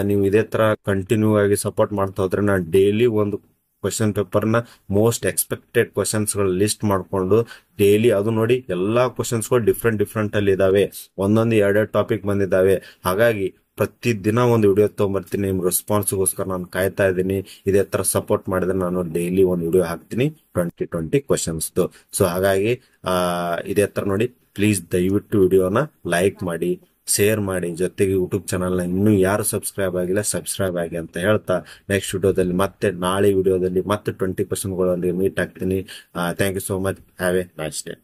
ನೀವು ಇದೇ ತರ ಕಂಟಿನ್ಯೂ ಆಗಿ ಸಪೋರ್ಟ್ ಮಾಡ್ತಾ ಹೋದ್ರೆ ನಾನು ಡೈಲಿ ಒಂದು ಕ್ವಶನ್ ಪೇಪರ್ ನ ಮೋಸ್ಟ್ ಎಕ್ಸ್ಪೆಕ್ಟೆಡ್ ಕ್ವಶನ್ಸ್ ಗಳು ಲಿಸ್ಟ್ ಮಾಡ್ಕೊಂಡು ಡೈಲಿ, ಅದು ನೋಡಿ ಎಲ್ಲಾ ಕ್ವಶನ್ಸ್ ಗಳು ಡಿಫ್ರೆಂಟ್ ಅಲ್ಲಿ ಇದಾವೆ. ಒಂದೊಂದು 2 ಟಾಪಿಕ್ ಬಂದಿದ್ದಾವೆ. ಹಾಗಾಗಿ ಪ್ರತಿ ದಿನ ಒಂದು ವಿಡಿಯೋ ತಗೊಂಡ್ಬರ್ತೀನಿ. ನಿಮ್ ರೆಸ್ಪಾನ್ಸ್ಗೋಸ್ಕರ ನಾನು ಕಾಯ್ತಾ ಇದ್ದೀನಿ. ಇದೇ ತರ ಸಪೋರ್ಟ್ ಮಾಡಿದ್ರೆ ನಾನು ಡೈಲಿ ಒಂದು ವಿಡಿಯೋ ಹಾಕ್ತೀನಿ 20 ಕ್ವಶನ್ಸ್. ಸೊ ಹಾಗಾಗಿ ಇದೇ ತರ ನೋಡಿ, ಪ್ಲೀಸ್ ದಯವಿಟ್ಟು ವಿಡಿಯೋನ ಲೈಕ್ ಮಾಡಿ, ಶೇರ್ ಮಾಡಿ, ಜೊತೆಗೆ ಯೂಟ್ಯೂಬ್ ಚಾನಲ್ ನ ಇನ್ನೂ ಯಾರು ಸಬ್ಸ್ಕ್ರೈಬ್ ಆಗಿಲ್ಲ ಸಬ್ಸ್ಕ್ರೈಬ್ ಆಗಿ ಅಂತ ಹೇಳ್ತಾ, ನೆಕ್ಸ್ಟ್ ವಿಡಿಯೋದಲ್ಲಿ ಮತ್ತೆ ನಾಳೆ ವಿಡಿಯೋದಲ್ಲಿ ಮತ್ತೆ 20 ಕ್ವಶನ್ಗಳೊಂದಿಗೆ ಮೀಟ್ ಆಗ್ತೀನಿ. Thank you so much. Have a nice day.